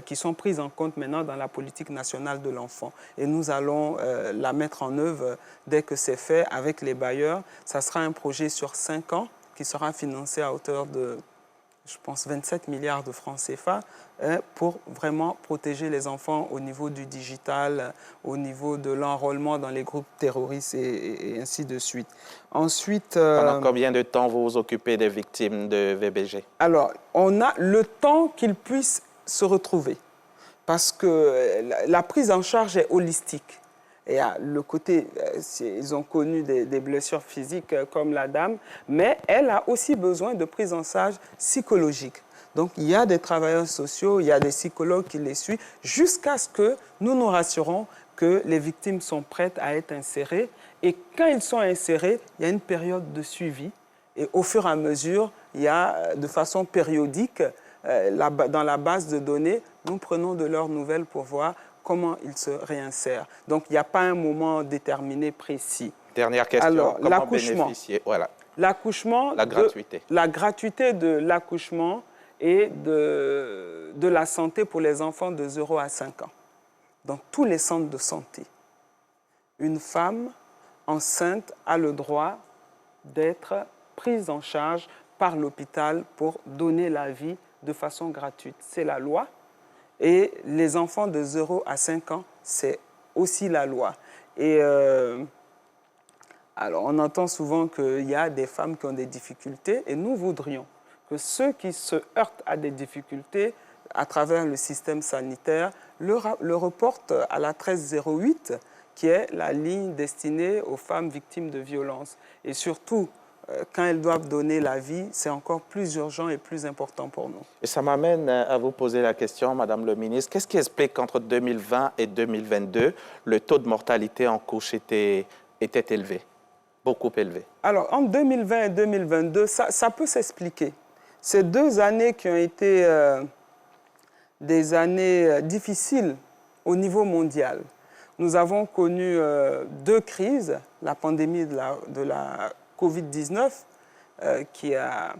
qui sont pris en compte maintenant dans la politique nationale de l'enfant. Et nous allons la mettre en œuvre dès que c'est fait avec les bailleurs. Ça sera un projet sur 5 ans qui sera financé à hauteur de, je pense, 27 milliards de francs CFA pour vraiment protéger les enfants au niveau du digital, au niveau de l'enrôlement dans les groupes terroristes et ainsi de suite. Ensuite, pendant combien de temps vous vous occupez des victimes de VBG? Alors, on a le temps qu'ils puissent se retrouver parce que la prise en charge est holistique. Et à le côté, ils ont connu des blessures physiques comme la dame, mais elle a aussi besoin de prise en charge psychologique. Donc, il y a des travailleurs sociaux, il y a des psychologues qui les suivent jusqu'à ce que nous nous rassurons que les victimes sont prêtes à être insérées. Et quand ils sont insérés, il y a une période de suivi. Et au fur et à mesure, il y a de façon périodique, dans la base de données, nous prenons de leurs nouvelles pour voir comment ils se réinsèrent. Donc, il n'y a pas un moment déterminé, précis. Dernière question, alors, comment bénéficier? Voilà. L'accouchement, la gratuité. La gratuité de l'accouchement et de la santé pour les enfants de 0 à 5 ans. Dans tous les centres de santé, une femme enceinte a le droit d'être prise en charge par l'hôpital pour donner la vie de façon gratuite. C'est la loi. Et les enfants de 0 à 5 ans, c'est aussi la loi. Et alors, on entend souvent qu'il y a des femmes qui ont des difficultés et nous voudrions que ceux qui se heurtent à des difficultés à travers le système sanitaire le reportent à la 1308, qui est la ligne destinée aux femmes victimes de violences. Et surtout, quand elles doivent donner la vie, c'est encore plus urgent et plus important pour nous. Et ça m'amène à vous poser la question, Madame le ministre. Qu'est-ce qui explique qu'entre 2020 et 2022, le taux de mortalité en couche était élevé, beaucoup élevé? Alors, entre 2020 et 2022, ça peut s'expliquer. Ces 2 années qui ont été des années difficiles au niveau mondial. Nous avons connu 2 crises, la pandémie de la Covid-19 qui a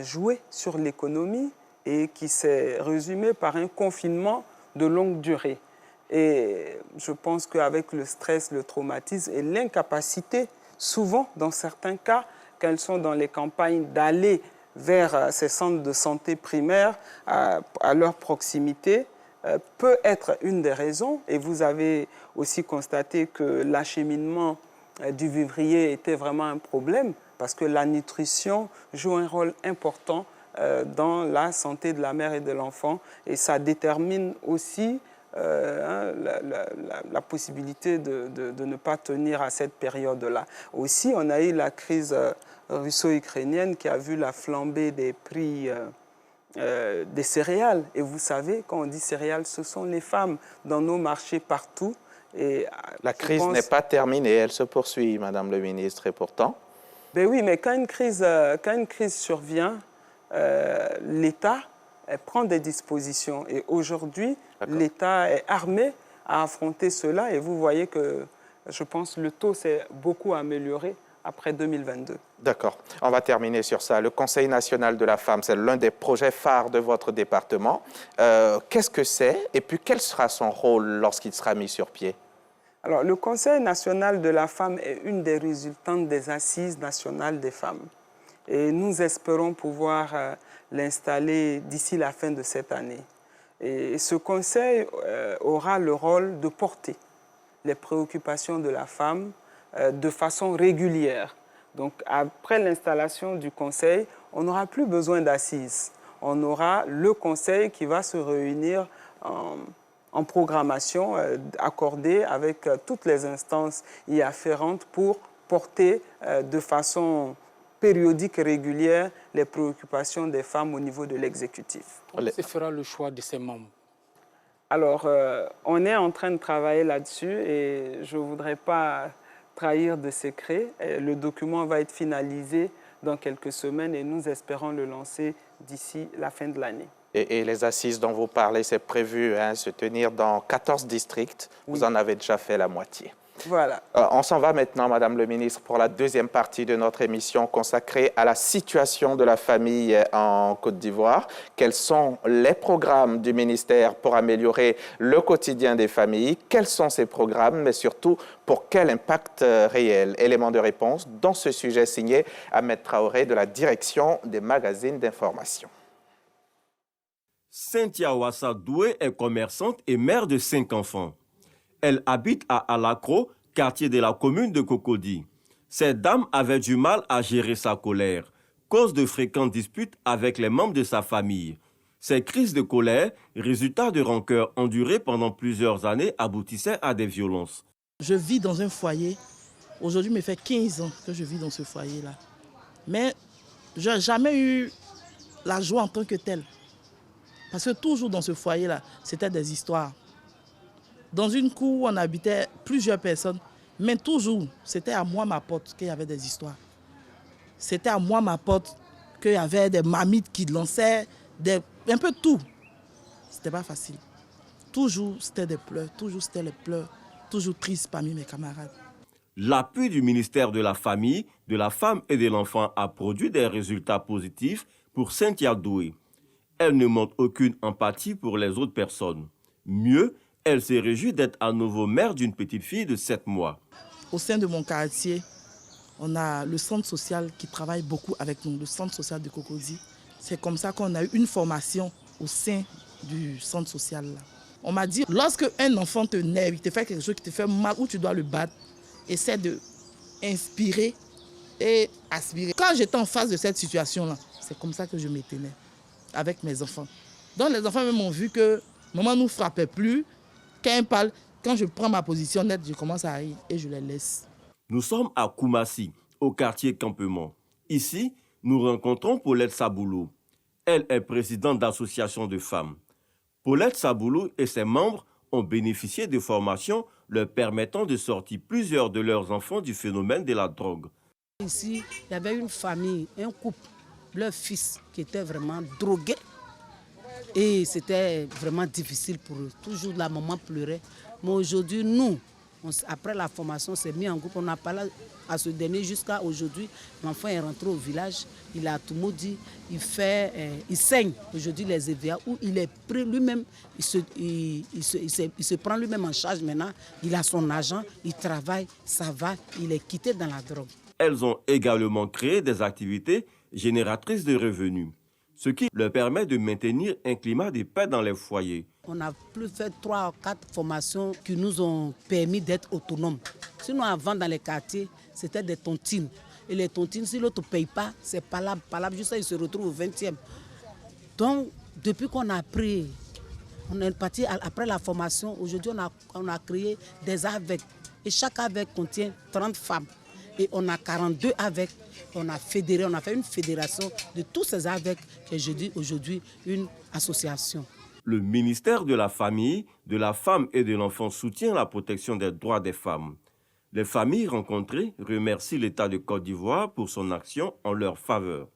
joué sur l'économie et qui s'est résumé par un confinement de longue durée. Et je pense qu'avec le stress, le traumatisme et l'incapacité, souvent dans certains cas, quand elles sont dans les campagnes, d'aller vers ces centres de santé primaires à leur proximité, peut être une des raisons. Et vous avez aussi constaté que l'acheminement du vivrier était vraiment un problème parce que la nutrition joue un rôle important dans la santé de la mère et de l'enfant et ça détermine aussi la possibilité de ne pas tenir à cette période-là. Aussi, on a eu la crise russo-ukrainienne qui a vu la flambée des prix des céréales. Et vous savez, quand on dit céréales, ce sont les femmes dans nos marchés partout. Et la crise n'est pas terminée, elle se poursuit, Madame le ministre, et pourtant? Ben oui, mais quand une crise survient, l'État prend des dispositions. Et aujourd'hui, l'État est armé à affronter cela. Et vous voyez que, je pense, le taux s'est beaucoup amélioré après 2022. D'accord. On va terminer sur ça. Le Conseil national de la femme, c'est l'un des projets phares de votre département. Qu'est-ce que c'est et puis quel sera son rôle lorsqu'il sera mis sur pied? Alors, le Conseil national de la femme est une des résultantes des Assises nationales des femmes. Et nous espérons pouvoir l'installer d'ici la fin de cette année. Et ce Conseil aura le rôle de porter les préoccupations de la femme de façon régulière. Donc, après l'installation du Conseil, on n'aura plus besoin d'assises. on aura le conseil qui va se réunir en programmation accordée avec toutes les instances y afférentes pour porter de façon périodique et régulière les préoccupations des femmes au niveau de l'exécutif. Comment se fera le choix de ces membres? Alors, on est en train de travailler là-dessus et je ne voudrais pas trahir de secret. Le document va être finalisé dans quelques semaines et nous espérons le lancer d'ici la fin de l'année. Et les assises dont vous parlez, c'est prévu se tenir dans 14 districts. Oui. Vous en avez déjà fait la moitié. Voilà. On s'en va maintenant, Madame le ministre, pour la deuxième partie de notre émission consacrée à la situation de la famille en Côte d'Ivoire. Quels sont les programmes du ministère pour améliorer le quotidien des familles? Quels sont ces programmes, mais surtout, pour quel impact réel? Élément de réponse dans ce sujet signé Ahmed Traoré de la direction des magazines d'information. Cynthia Ouassa Doué est commerçante et mère de 5 enfants. Elle habite à Alakro, quartier de la commune de Cocody. Cette dame avait du mal à gérer sa colère, cause de fréquentes disputes avec les membres de sa famille. Ces crises de colère, résultat de rancœur endurées pendant plusieurs années, aboutissaient à des violences. Je vis dans un foyer. Aujourd'hui, il me fait 15 ans que je vis dans ce foyer-là. Mais je n'ai jamais eu la joie en tant que telle. Parce que toujours dans ce foyer-là, c'était des histoires. Dans une cour où on habitait plusieurs personnes, mais toujours, c'était à moi, ma porte, qu'il y avait des histoires. C'était à moi, ma porte, qu'il y avait des mamites qui lançaient, un peu tout. C'était pas facile. Toujours, c'était des pleurs, toujours, c'était les pleurs, toujours triste parmi mes camarades. L'appui du ministère de la Famille, de la Femme et de l'Enfant a produit des résultats positifs pour Cynthia Doué. Elle ne montre aucune empathie pour les autres personnes. Mieux, elle se réjouit d'être à nouveau mère d'une petite fille de 7 mois. Au sein de mon quartier, on a le centre social qui travaille beaucoup avec nous, le centre social de Cocody. C'est comme ça qu'on a eu une formation au sein du centre social. Là. On m'a dit, lorsque un enfant te naît, il te fait quelque chose qui te fait mal ou tu dois le battre, essaie d'inspirer et aspirer. Quand j'étais en face de cette situation-là, c'est comme ça que je m'éteignais avec mes enfants. Donc les enfants même ont vu que maman ne nous frappait plus. Quand je prends ma position nette, je commence à rire et je les laisse. Nous sommes à Koumassi, au quartier Campement. Ici, nous rencontrons Paulette Saboulou. Elle est présidente d'association de femmes. Paulette Saboulou et ses membres ont bénéficié de formations leur permettant de sortir plusieurs de leurs enfants du phénomène de la drogue. Ici, il y avait une famille, un couple, leur fils qui était vraiment drogué. Et c'était vraiment difficile pour eux. Toujours la maman pleurait. Mais aujourd'hui, nous, après la formation, on s'est mis en groupe. On n'a pas là à ce dernier jusqu'à aujourd'hui. L'enfant est rentré au village. Il a tout maudit. Il saigne aujourd'hui les EVA où il est pris lui-même. Il se prend lui-même en charge maintenant. Il a son argent, il travaille, ça va. Il est quitté dans la drogue. Elles ont également créé des activités génératrices de revenus, ce qui leur permet de maintenir un climat de paix dans les foyers. On a plus fait 3 ou 4 formations qui nous ont permis d'être autonomes. Sinon, avant, dans les quartiers, c'était des tontines. Et les tontines, si l'autre ne paye pas, c'est palable. Juste ça, il se retrouve au 20e. Donc, depuis qu'on a appris, on est parti après la formation. Aujourd'hui, on a créé des AVEC. Et chaque AVEC contient 30 femmes. Et on a 42 AVEC. On a fédéré, on a fait une fédération de tous ces AVEC qui est aujourd'hui une association. Le ministère de la Famille, de la Femme et de l'Enfant soutient la protection des droits des femmes. Les familles rencontrées remercient l'État de Côte d'Ivoire pour son action en leur faveur.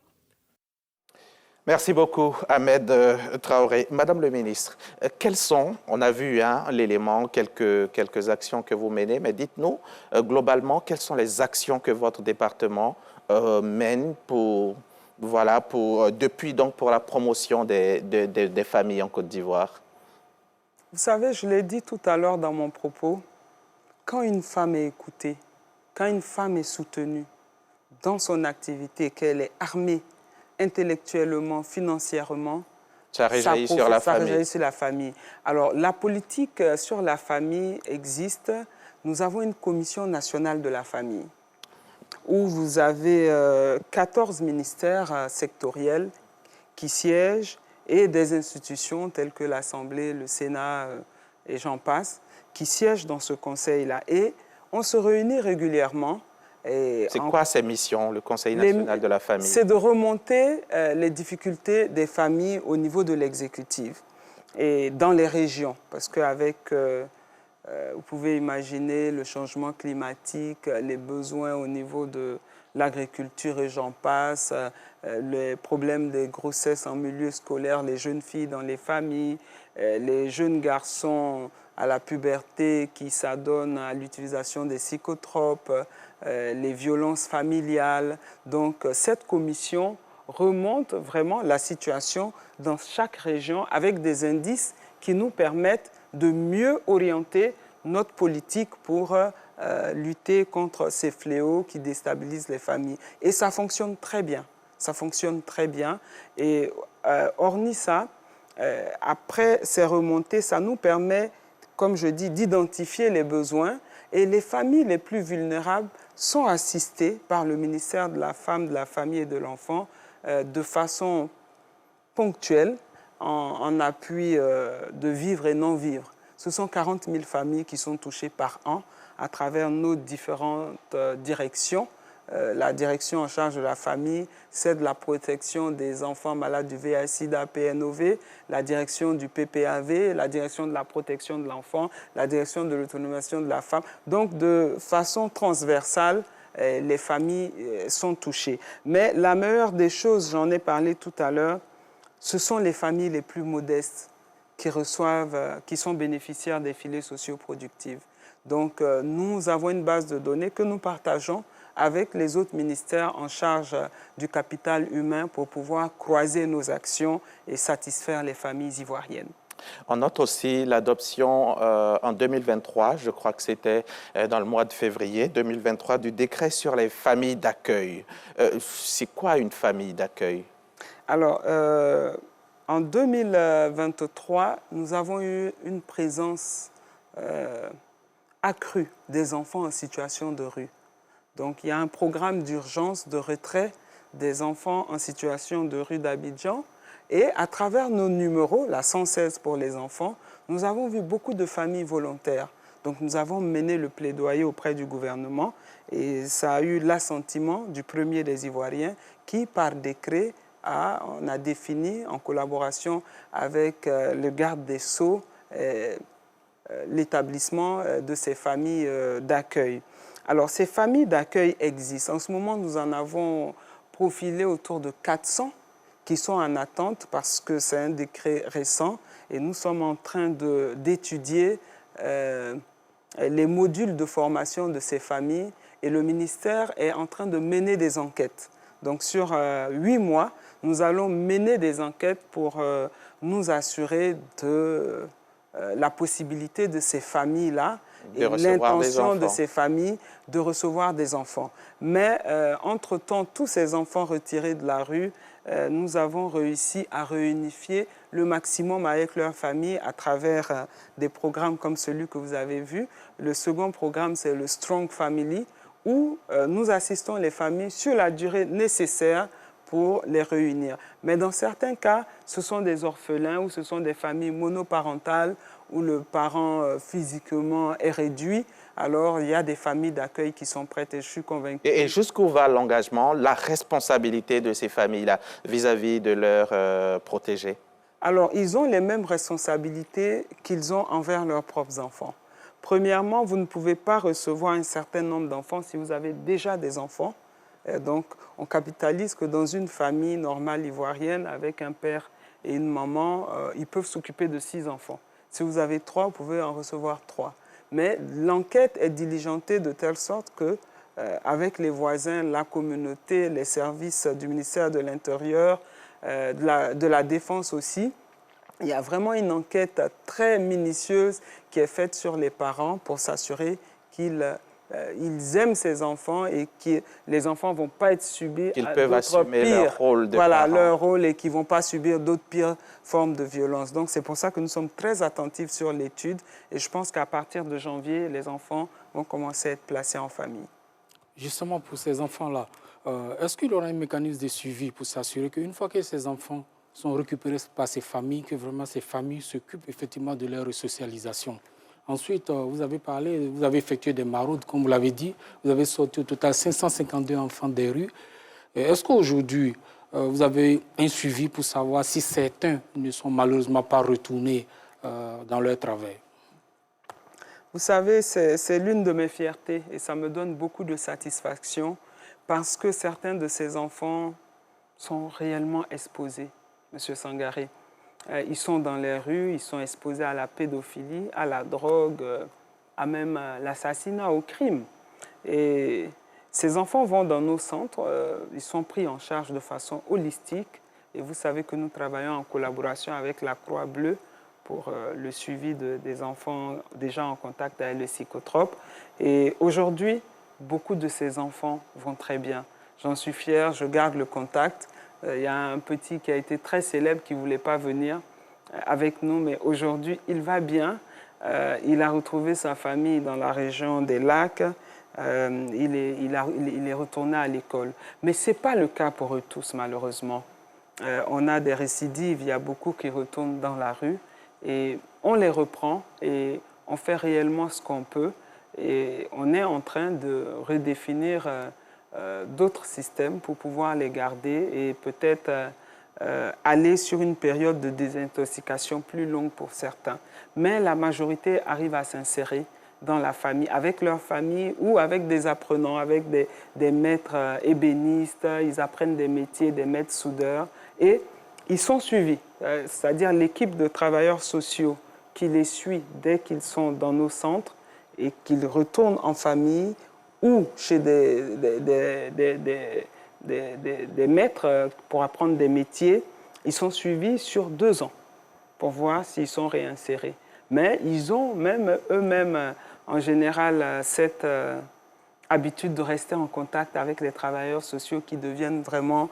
Merci beaucoup, Ahmed Traoré. Madame le ministre, quelles sont, on a vu l'élément, quelques actions que vous menez, mais dites-nous globalement, quelles sont les actions que votre département mène depuis pour la promotion des familles en Côte d'Ivoire? Vous savez, je l'ai dit tout à l'heure dans mon propos, quand une femme est écoutée, quand une femme est soutenue dans son activité, qu'elle est armée intellectuellement, financièrement, ça réjaillit sur la famille. Ça réjaillit sur la famille. Alors, la politique sur la famille existe. Nous avons une commission nationale de la famille où vous avez 14 ministères sectoriels qui siègent et des institutions telles que l'Assemblée, le Sénat et j'en passe, qui siègent dans ce conseil-là. Et on se réunit régulièrement. C'est quoi ces missions, le Conseil national de la famille? C'est de remonter les difficultés des familles au niveau de l'exécutif et dans les régions. Parce qu'avec, vous pouvez imaginer le changement climatique, les besoins au niveau de l'agriculture et j'en passe, les problèmes des grossesses en milieu scolaire, les jeunes filles dans les familles, les jeunes garçons à la puberté qui s'adonnent à l'utilisation des psychotropes, les violences familiales. Donc cette commission remonte vraiment la situation dans chaque région avec des indices qui nous permettent de mieux orienter notre politique pour lutter contre ces fléaux qui déstabilisent les familles. Et ça fonctionne très bien. Ça fonctionne très bien. Et hormis ça, après ces remontées, ça nous permet, comme je dis, d'identifier les besoins. Et les familles les plus vulnérables sont assistées par le ministère de la Femme, de la Famille et de l'Enfant de façon ponctuelle, en appui de vivre et non-vivre. Ce sont 40 000 familles qui sont touchées par an à travers nos différentes directions. La direction en charge de la famille, c'est de la protection des enfants malades du VIH-Sida, PNOV, la direction du PPAV, la direction de la protection de l'enfant, la direction de l'autonomisation de la femme. Donc, de façon transversale, les familles sont touchées. Mais la meilleure des choses, j'en ai parlé tout à l'heure, ce sont les familles les plus modestes qui reçoivent, qui sont bénéficiaires des filets socioproductifs. Donc, nous avons une base de données que nous partageons avec les autres ministères en charge du capital humain pour pouvoir croiser nos actions et satisfaire les familles ivoiriennes. On note aussi l'adoption en 2023, je crois que c'était dans le mois de février 2023, du décret sur les familles d'accueil. C'est quoi une famille d'accueil? Alors, en 2023, nous avons eu une présence accrue des enfants en situation de rue. Donc, il y a un programme d'urgence de retrait des enfants en situation de rue d'Abidjan. Et à travers nos numéros, la 116 pour les enfants, nous avons vu beaucoup de familles volontaires. Donc, nous avons mené le plaidoyer auprès du gouvernement et ça a eu l'assentiment du premier des Ivoiriens qui, par décret, on a défini, en collaboration avec le garde des Sceaux, l'établissement de ces familles d'accueil. Alors, ces familles d'accueil existent. En ce moment, nous en avons profilé autour de 400 qui sont en attente parce que c'est un décret récent et nous sommes en train d'étudier les modules de formation de ces familles et le ministère est en train de mener des enquêtes. Donc, sur 8 mois, nous allons mener des enquêtes pour nous assurer de la possibilité de ces familles-là et l'intention de ces familles de recevoir des enfants. Mais entre-temps, tous ces enfants retirés de la rue, nous avons réussi à réunifier le maximum avec leurs familles à travers des programmes comme celui que vous avez vu. Le second programme, c'est le Strong Family, où nous assistons les familles sur la durée nécessaire pour les réunir. Mais dans certains cas, ce sont des orphelins ou ce sont des familles monoparentales où le parent physiquement est réduit. Alors, il y a des familles d'accueil qui sont prêtes et je suis convaincue. Et jusqu'où va l'engagement, la responsabilité de ces familles-là vis-à-vis de leurs protégés? Alors, ils ont les mêmes responsabilités qu'ils ont envers leurs propres enfants. Premièrement, vous ne pouvez pas recevoir un certain nombre d'enfants si vous avez déjà des enfants. Donc, on capitalise que dans une famille normale ivoirienne, avec un père et une maman, ils peuvent s'occuper de 6 enfants. Si vous avez 3, vous pouvez en recevoir 3. Mais l'enquête est diligentée de telle sorte que, avec les voisins, la communauté, les services du ministère de l'Intérieur, de la Défense aussi, il y a vraiment une enquête très minutieuse qui est faite sur les parents pour s'assurer qu'ils aiment ces enfants et que les enfants ne vont pas être subis qu'ils peuvent assumer leur rôle de voilà, parents. leur rôle et qu'ils ne vont pas subir d'autres pires formes de violence. Donc, c'est pour ça que nous sommes très attentifs sur l'étude et je pense qu'à partir de janvier, les enfants vont commencer à être placés en famille. Justement, pour ces enfants-là, est-ce qu'il y aura un mécanisme de suivi pour s'assurer qu'une fois que ces enfants sont récupérés par ces familles, que vraiment ces familles s'occupent effectivement de leur resocialisation. Ensuite, vous avez parlé, vous avez effectué des maraudes, comme vous l'avez dit, vous avez sorti au total 552 enfants des rues. Est-ce qu'aujourd'hui, vous avez un suivi pour savoir si certains ne sont malheureusement pas retournés dans leur travail? Vous savez, c'est l'une de mes fiertés et ça me donne beaucoup de satisfaction parce que certains de ces enfants sont réellement exposés, M. Sangaré. Ils sont dans les rues, ils sont exposés à la pédophilie, à la drogue, à même l'assassinat, au crime. Et ces enfants vont dans nos centres, ils sont pris en charge de façon holistique. Et vous savez que nous travaillons en collaboration avec la Croix-Bleue pour le suivi des enfants déjà en contact avec le psychotrope. Et aujourd'hui, beaucoup de ces enfants vont très bien. J'en suis fier, je garde le contact. Il y a un petit qui a été très célèbre qui ne voulait pas venir avec nous, mais aujourd'hui, il va bien. Il a retrouvé sa famille dans la région des Lacs. Il est retourné à l'école. Mais ce n'est pas le cas pour eux tous, malheureusement. On a des récidives, il y a beaucoup qui retournent dans la rue. Et on les reprend et on fait réellement ce qu'on peut. Et on est en train de redéfinir d'autres systèmes pour pouvoir les garder et peut-être aller sur une période de désintoxication plus longue pour certains. Mais la majorité arrive à s'insérer dans la famille, avec leur famille ou avec des apprenants, avec des maîtres ébénistes. Ils apprennent des métiers, des maîtres soudeurs et ils sont suivis. C'est-à-dire l'équipe de travailleurs sociaux qui les suit dès qu'ils sont dans nos centres et qu'ils retournent en famille ou chez des maîtres pour apprendre des métiers, ils sont suivis sur 2 ans pour voir s'ils sont réinsérés. Mais ils ont même eux-mêmes, en général, cette habitude de rester en contact avec les travailleurs sociaux qui deviennent vraiment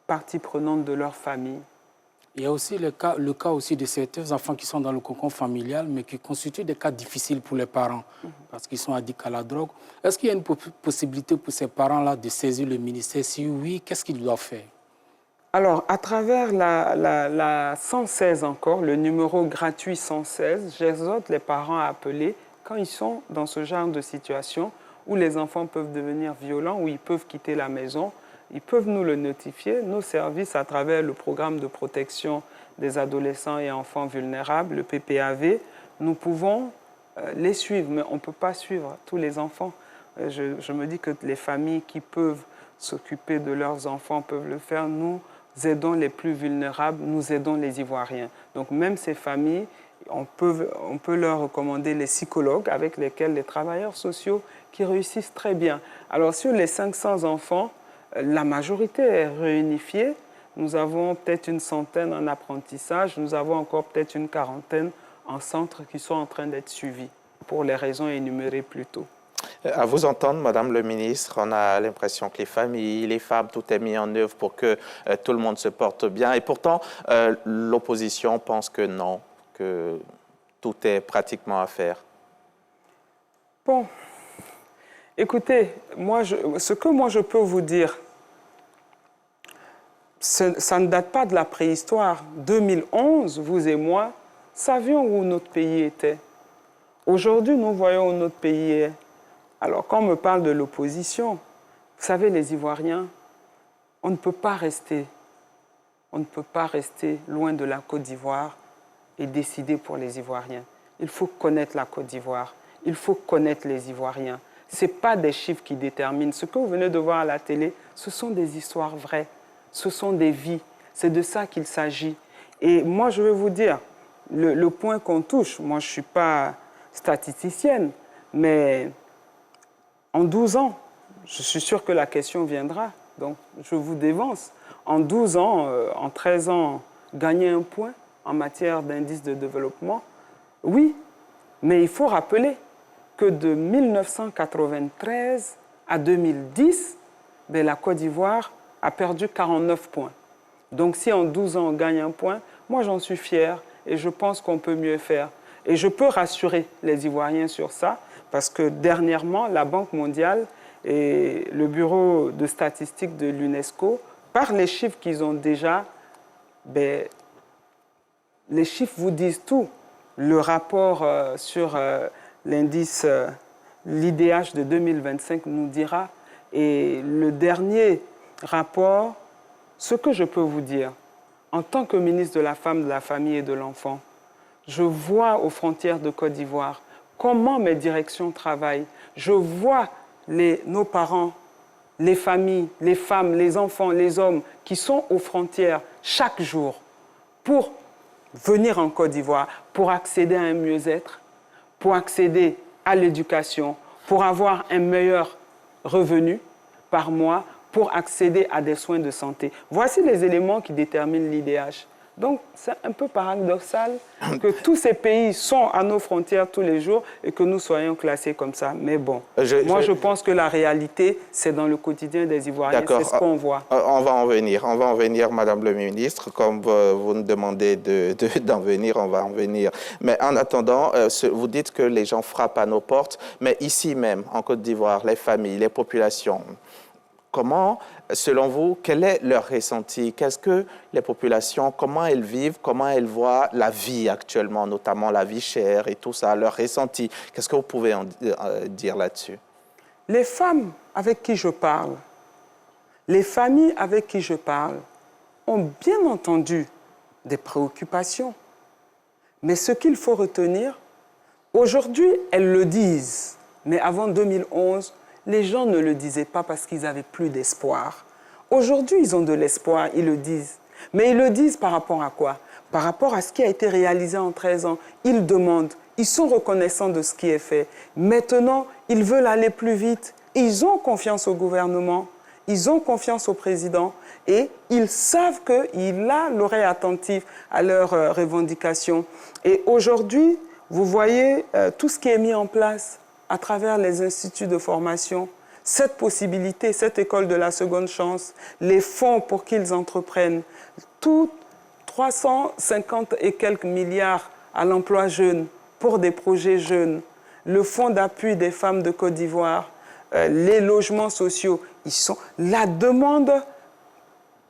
partie prenante de leur famille. Il y a aussi le cas aussi de certains enfants qui sont dans le cocon familial, mais qui constituent des cas difficiles pour les parents, parce qu'ils sont addicts à la drogue. Est-ce qu'il y a une possibilité pour ces parents-là de saisir le ministère? Si oui, qu'est-ce qu'ils doivent faire? Alors, à travers la 116 encore, le numéro gratuit 116, j'exhorte les parents à appeler quand ils sont dans ce genre de situation où les enfants peuvent devenir violents, où ils peuvent quitter la maison. Ils peuvent nous le notifier. Nos services, à travers le programme de protection des adolescents et enfants vulnérables, le PPAV, nous pouvons les suivre, mais on ne peut pas suivre tous les enfants. Je me dis que les familles qui peuvent s'occuper de leurs enfants peuvent le faire. Nous aidons les plus vulnérables, nous aidons les Ivoiriens. Donc même ces familles, on peut leur recommander les psychologues avec lesquels les travailleurs sociaux qui réussissent très bien. Alors sur les 500 enfants, la majorité est réunifiée. Nous avons peut-être une centaine en apprentissage. Nous avons encore peut-être une quarantaine en centre qui sont en train d'être suivis pour les raisons énumérées plus tôt. À vous entendre, Madame le ministre, on a l'impression que les familles, les femmes, tout est mis en œuvre pour que tout le monde se porte bien. Et pourtant, l'opposition pense que non, que tout est pratiquement à faire. Bon. Écoutez, ce que moi je peux vous dire, ça ne date pas de la préhistoire. 2011, vous et moi, savions où notre pays était. Aujourd'hui, nous voyons où notre pays est. Alors, quand on me parle de l'opposition, vous savez, les Ivoiriens, on ne peut pas rester loin de la Côte d'Ivoire et décider pour les Ivoiriens. Il faut connaître la Côte d'Ivoire, il faut connaître les Ivoiriens. Ce n'est pas des chiffres qui déterminent. Ce que vous venez de voir à la télé, ce sont des histoires vraies. Ce sont des vies. C'est de ça qu'il s'agit. Et moi, je vais vous dire, le point qu'on touche, moi, je ne suis pas statisticienne, mais en 12 ans, je suis sûre que la question viendra. Donc, je vous dévance. En 12 ans, en 13 ans, gagner un point en matière d'indice de développement, oui, mais il faut rappeler que de 1993 à 2010, la Côte d'Ivoire a perdu 49 points. Donc si en 12 ans on gagne un point, moi j'en suis fier et je pense qu'on peut mieux faire. Et je peux rassurer les Ivoiriens sur ça, parce que dernièrement, la Banque mondiale et le Bureau de statistique de l'UNESCO, par les chiffres qu'ils ont déjà ben, les chiffres vous disent tout. Le rapport sur l'indice, l'IDH de 2025 nous dira. Et le dernier rapport, ce que je peux vous dire, en tant que ministre de la Femme, de la Famille et de l'Enfant, je vois aux frontières de Côte d'Ivoire comment mes directions travaillent. Je vois nos parents, les familles, les femmes, les enfants, les hommes qui sont aux frontières chaque jour pour venir en Côte d'Ivoire, pour accéder à un mieux-être, pour accéder à l'éducation, pour avoir un meilleur revenu par mois, pour accéder à des soins de santé. Voici les éléments qui déterminent l'IDH. Donc, c'est un peu paradoxal que tous ces pays sont à nos frontières tous les jours et que nous soyons classés comme ça. Mais bon, je pense que la réalité, c'est dans le quotidien des Ivoiriens, c'est ce qu'on voit. On va en venir, Madame le ministre. Comme vous nous demandez d'en venir, on va en venir. Mais en attendant, vous dites que les gens frappent à nos portes, mais ici même, en Côte d'Ivoire, les familles, les populations, comment, selon vous, quel est leur ressenti? Qu'est-ce que les populations, comment elles vivent, comment elles voient la vie actuellement, notamment la vie chère et tout ça, leur ressenti? Qu'est-ce que vous pouvez en dire là-dessus? Les femmes avec qui je parle, les familles avec qui je parle, ont bien entendu des préoccupations. Mais ce qu'il faut retenir, aujourd'hui, elles le disent. Mais avant 2011, les gens ne le disaient pas parce qu'ils n'avaient plus d'espoir. Aujourd'hui, ils ont de l'espoir, ils le disent. Mais ils le disent par rapport à quoi? Par rapport à ce qui a été réalisé en 13 ans. Ils demandent, ils sont reconnaissants de ce qui est fait. Maintenant, ils veulent aller plus vite. Ils ont confiance au gouvernement, ils ont confiance au président et ils savent qu'il a l'oreille attentive à leurs revendications. Et aujourd'hui, vous voyez tout ce qui est mis en place à travers les instituts de formation, cette possibilité, cette école de la seconde chance, les fonds pour qu'ils entreprennent, tout 350 et quelques milliards à l'emploi jeune pour des projets jeunes, le fonds d'appui des femmes de Côte d'Ivoire, les logements sociaux, la demande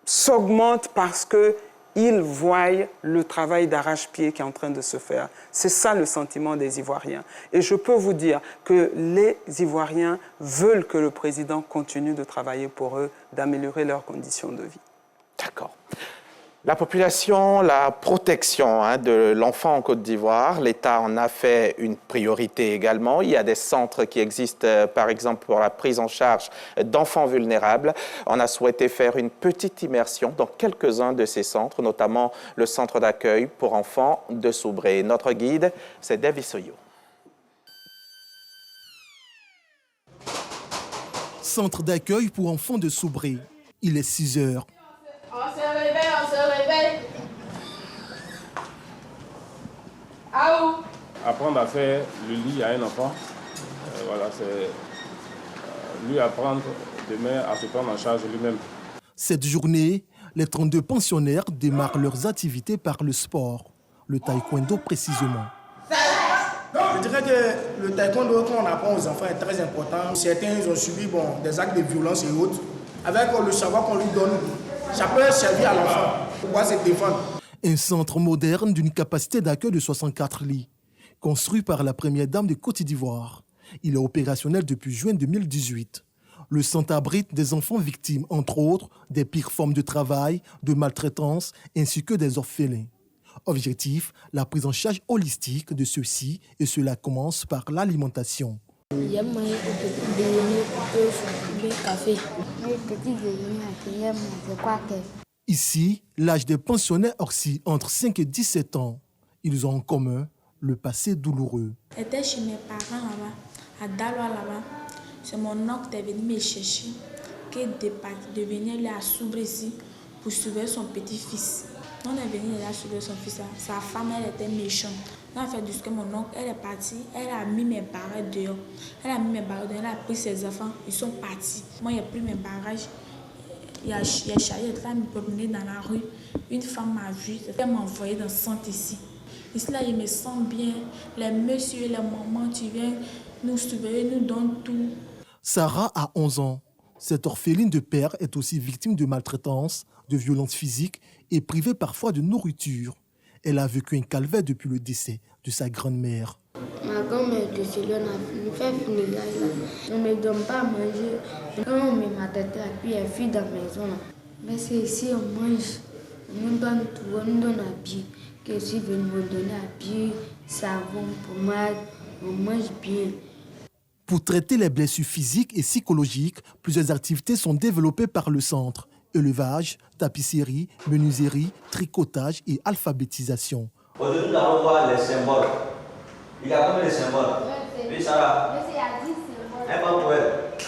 s'augmente parce qu'ils voient le travail d'arrache-pied qui est en train de se faire. C'est ça le sentiment des Ivoiriens. Et je peux vous dire que les Ivoiriens veulent que le président continue de travailler pour eux, d'améliorer leurs conditions de vie. D'accord. La population, la protection de l'enfant en Côte d'Ivoire, l'État en a fait une priorité également. Il y a des centres qui existent, par exemple, pour la prise en charge d'enfants vulnérables. On a souhaité faire une petite immersion dans quelques-uns de ces centres, notamment le centre d'accueil pour enfants de Soubré. Notre guide, c'est David Soyo. Centre d'accueil pour enfants de Soubré. Il est 6 heures. On se réveille. Apprendre à faire le lit à un enfant, voilà, c'est lui apprendre demain à se prendre en charge lui-même. Cette journée, les 32 pensionnaires démarrent leurs activités par le sport, le taekwondo précisément. Je dirais que le taekwondo qu'on apprend aux enfants est très important. Certains ils ont subi des actes de violence et autres. Avec le savoir qu'on lui donne, ça peut servir à l'enfant pour pouvoir se défendre. Un centre moderne d'une capacité d'accueil de 64 lits, construit par la première dame de Côte d'Ivoire. Il est opérationnel depuis juin 2018. Le centre abrite des enfants victimes, entre autres, des pires formes de travail, de maltraitance, ainsi que des orphelins. Objectif, la prise en charge holistique de ceux-ci, et cela commence par l'alimentation. Ici, l'âge des pensionnaires oscille entre 5 et 17 ans. Ils ont en commun le passé douloureux. J'étais chez mes parents là-bas, à Daloa là-bas. C'est mon oncle qui est venu me chercher, qui est de venir lui à Soubré ici pour sauver son petit-fils. On est venu là sauver son fils. Sa femme, elle était méchante. On a fait du que mon oncle, elle est partie, elle a mis mes barrages dehors. Elle a pris ses enfants, ils sont partis. Moi, j'ai pris mes barrages. Il y a chargé de femmes me promener dans la rue. Une femme m'a vu, elle m'a envoyé dans le centre ici. Ici, là, je me sens bien. Les messieurs, les mamans, tu viens nous sauver, nous donnent tout. Sarah a 11 ans. Cette orpheline de père est aussi victime de maltraitance, de violences physiques et privée parfois de nourriture. Elle a vécu un calvaire depuis le décès de sa grand-mère. Ma grand-mère est décédée, on a fait funérailles là. On ne me donne pas à manger. Quand on met ma tête et puis elle fuit dans la maison là. Mais c'est ici on mange. On nous donne tout, on nous donne à pied. Que si veut nous donner à pied, savon, pommade, on mange bien. Pour traiter les blessures physiques et psychologiques, plusieurs activités sont développées par le centre. Élevage, tapisserie, menuiserie, tricotage et alphabétisation. Aujourd'hui, nous allons voir les symboles. Il y a combien de symboles? Oui, Sarah. Un bon poète.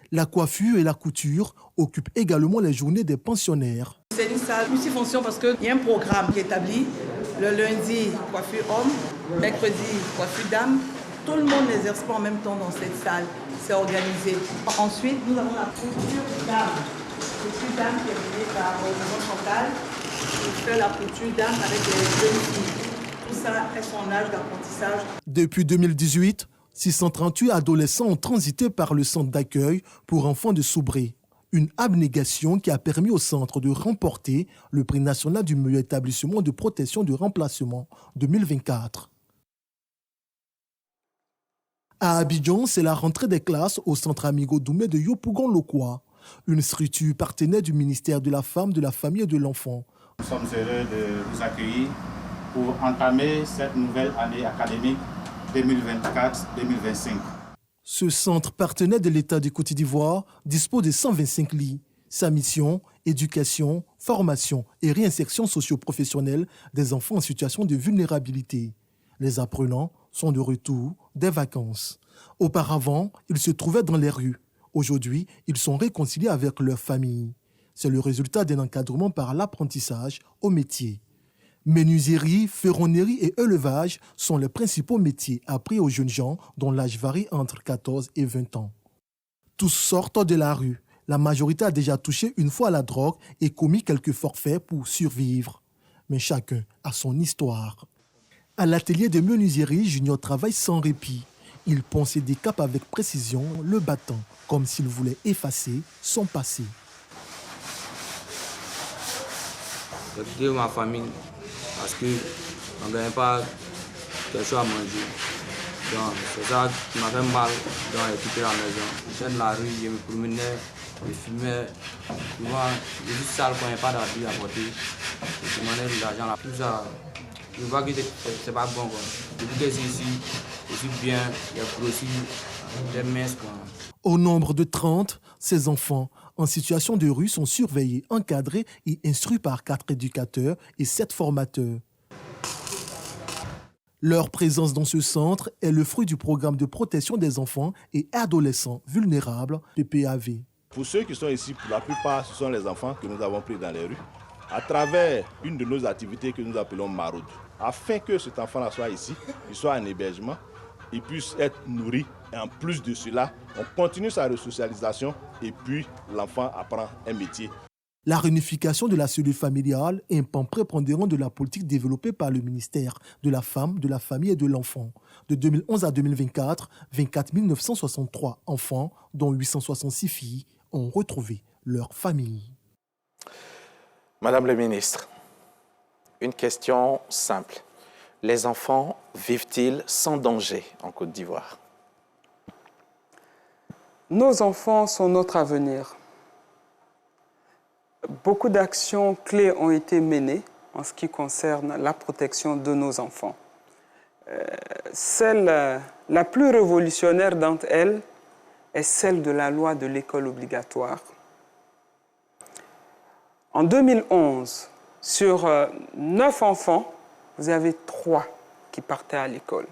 La coiffure et la couture occupent également les journées des pensionnaires. C'est une salle multifonction parce qu'il y a un programme qui est établi. Le lundi, coiffure homme, mercredi, coiffure dame. Tout le monde n'exerce pas en même temps dans cette salle. C'est organisé. Ensuite, nous avons la couture dame. La couture dame qui est menée par Maman Chantal. qui fait la couture dame avec les jeunes filles. Tout ça est son âge d'apprentissage. Depuis 2018, 638 adolescents ont transité par le centre d'accueil pour enfants de Soubré. Une abnégation qui a permis au centre de remporter le prix national du meilleur établissement de protection de remplacement 2024. À Abidjan, c'est la rentrée des classes au centre Amigo Doumé de Yopougon-Lokwa, une structure partenaire du ministère de la Femme, de la Famille et de l'Enfant. Nous sommes heureux de vous accueillir pour entamer cette nouvelle année académique 2024-2025. Ce centre partenaire de l'État de Côte d'Ivoire dispose de 125 lits. Sa mission, éducation, formation et réinsertion socio-professionnelle des enfants en situation de vulnérabilité. Les apprenants sont de retour des vacances. Auparavant, ils se trouvaient dans les rues. Aujourd'hui, ils sont réconciliés avec leur famille. C'est le résultat d'un encadrement par l'apprentissage au métier. Menuiserie, ferronnerie et élevage sont les principaux métiers appris aux jeunes gens dont l'âge varie entre 14 et 20 ans. Tous sortent de la rue. La majorité a déjà touché une fois la drogue et commis quelques forfaits pour survivre. Mais chacun a son histoire. À l'atelier de menuiserie, Junior travaille sans répit. Il ponce des capes avec précision, le battant, comme s'il voulait effacer son passé. J'ai quitté ma famille parce qu'on ne gagne pas quelque chose à manger. Donc, c'est ça qui m'a fait mal de quitter la maison. Je suis dans la rue, je me promenais, je fumais. Souvent, je suis sale quand il n'y a pas d'habits à porter. Je demandais de l'argent là. Tout ça, je vois que c'est pas bon. Depuis que je suis ici, je suis bien, j'ai grossi, j'ai mince. Au nombre de 30, ces enfants en situation de rue sont surveillés, encadrés et instruits par 4 éducateurs et 7 formateurs. Leur présence dans ce centre est le fruit du programme de protection des enfants et adolescents vulnérables, PPAV. Pour ceux qui sont ici, pour la plupart, ce sont les enfants que nous avons pris dans les rues, à travers une de nos activités que nous appelons Maraude, afin que cet enfant-là soit ici, il soit en hébergement, il puisse être nourri. Et en plus de cela, on continue sa resocialisation et puis l'enfant apprend un métier. La réunification de la cellule familiale est un pan prépondérant de la politique développée par le ministère de la Femme, de la Famille et de l'Enfant. De 2011 à 2024, 24 963 enfants, dont 866 filles, ont retrouvé leur famille. Madame le ministre, une question simple. Les enfants vivent-ils sans danger en Côte d'Ivoire? Nos enfants sont notre avenir. Beaucoup d'actions clés ont été menées en ce qui concerne la protection de nos enfants. Celle la plus révolutionnaire d'entre elles est celle de la loi de l'école obligatoire. En 2011, sur 9 enfants, vous avez 3 qui partaient à l'école.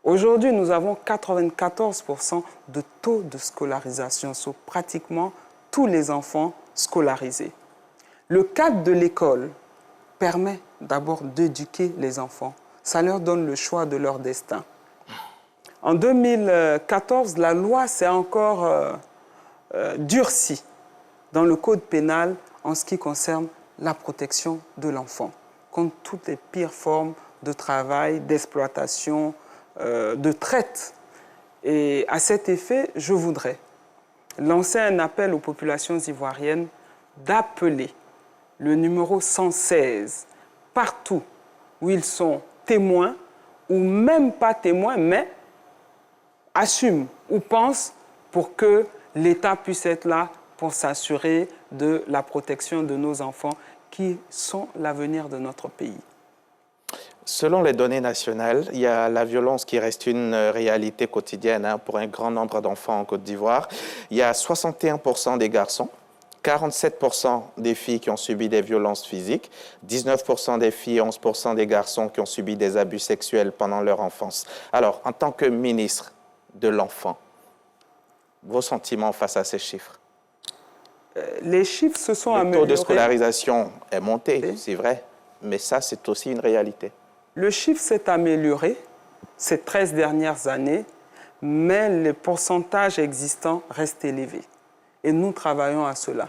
Aujourd'hui, nous avons 94% de taux de scolarisation sur pratiquement tous les enfants scolarisés. Le cadre de l'école permet d'abord d'éduquer les enfants. Ça leur donne le choix de leur destin. En 2014, la loi s'est encore durcie dans le code pénal en ce qui concerne la protection de l'enfant, contre toutes les pires formes de travail, d'exploitation, de traite. Et à cet effet, je voudrais lancé un appel aux populations ivoiriennes d'appeler le numéro 116 partout où ils sont témoins ou même pas témoins, mais assument ou pensent pour que l'État puisse être là pour s'assurer de la protection de nos enfants qui sont l'avenir de notre pays. Selon les données nationales, il y a la violence qui reste une réalité quotidienne pour un grand nombre d'enfants en Côte d'Ivoire. Il y a 61% des garçons, 47% des filles qui ont subi des violences physiques, 19% des filles et 11% des garçons qui ont subi des abus sexuels pendant leur enfance. Alors, en tant que ministre de l'enfant, vos sentiments face à ces chiffres? Les chiffres se sont améliorés. Le taux de scolarisation est monté, c'est vrai, mais ça, c'est aussi une réalité. Le chiffre s'est amélioré ces 13 dernières années, mais les pourcentages existants restent élevés. Et nous travaillons à cela.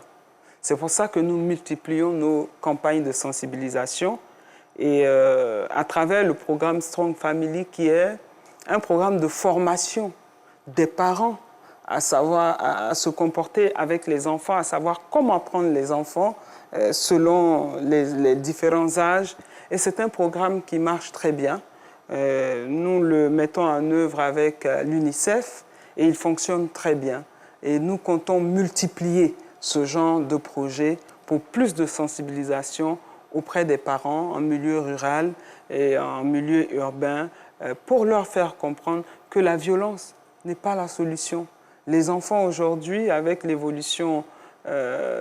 C'est pour ça que nous multiplions nos campagnes de sensibilisation et à travers le programme Strong Family, qui est un programme de formation des parents à savoir à se comporter avec les enfants, à savoir comment prendre les enfants selon les différents âges. Et c'est un programme qui marche très bien. Nous le mettons en œuvre avec l'UNICEF et il fonctionne très bien. Et nous comptons multiplier ce genre de projet pour plus de sensibilisation auprès des parents en milieu rural et en milieu urbain pour leur faire comprendre que la violence n'est pas la solution. Les enfants aujourd'hui, avec l'évolution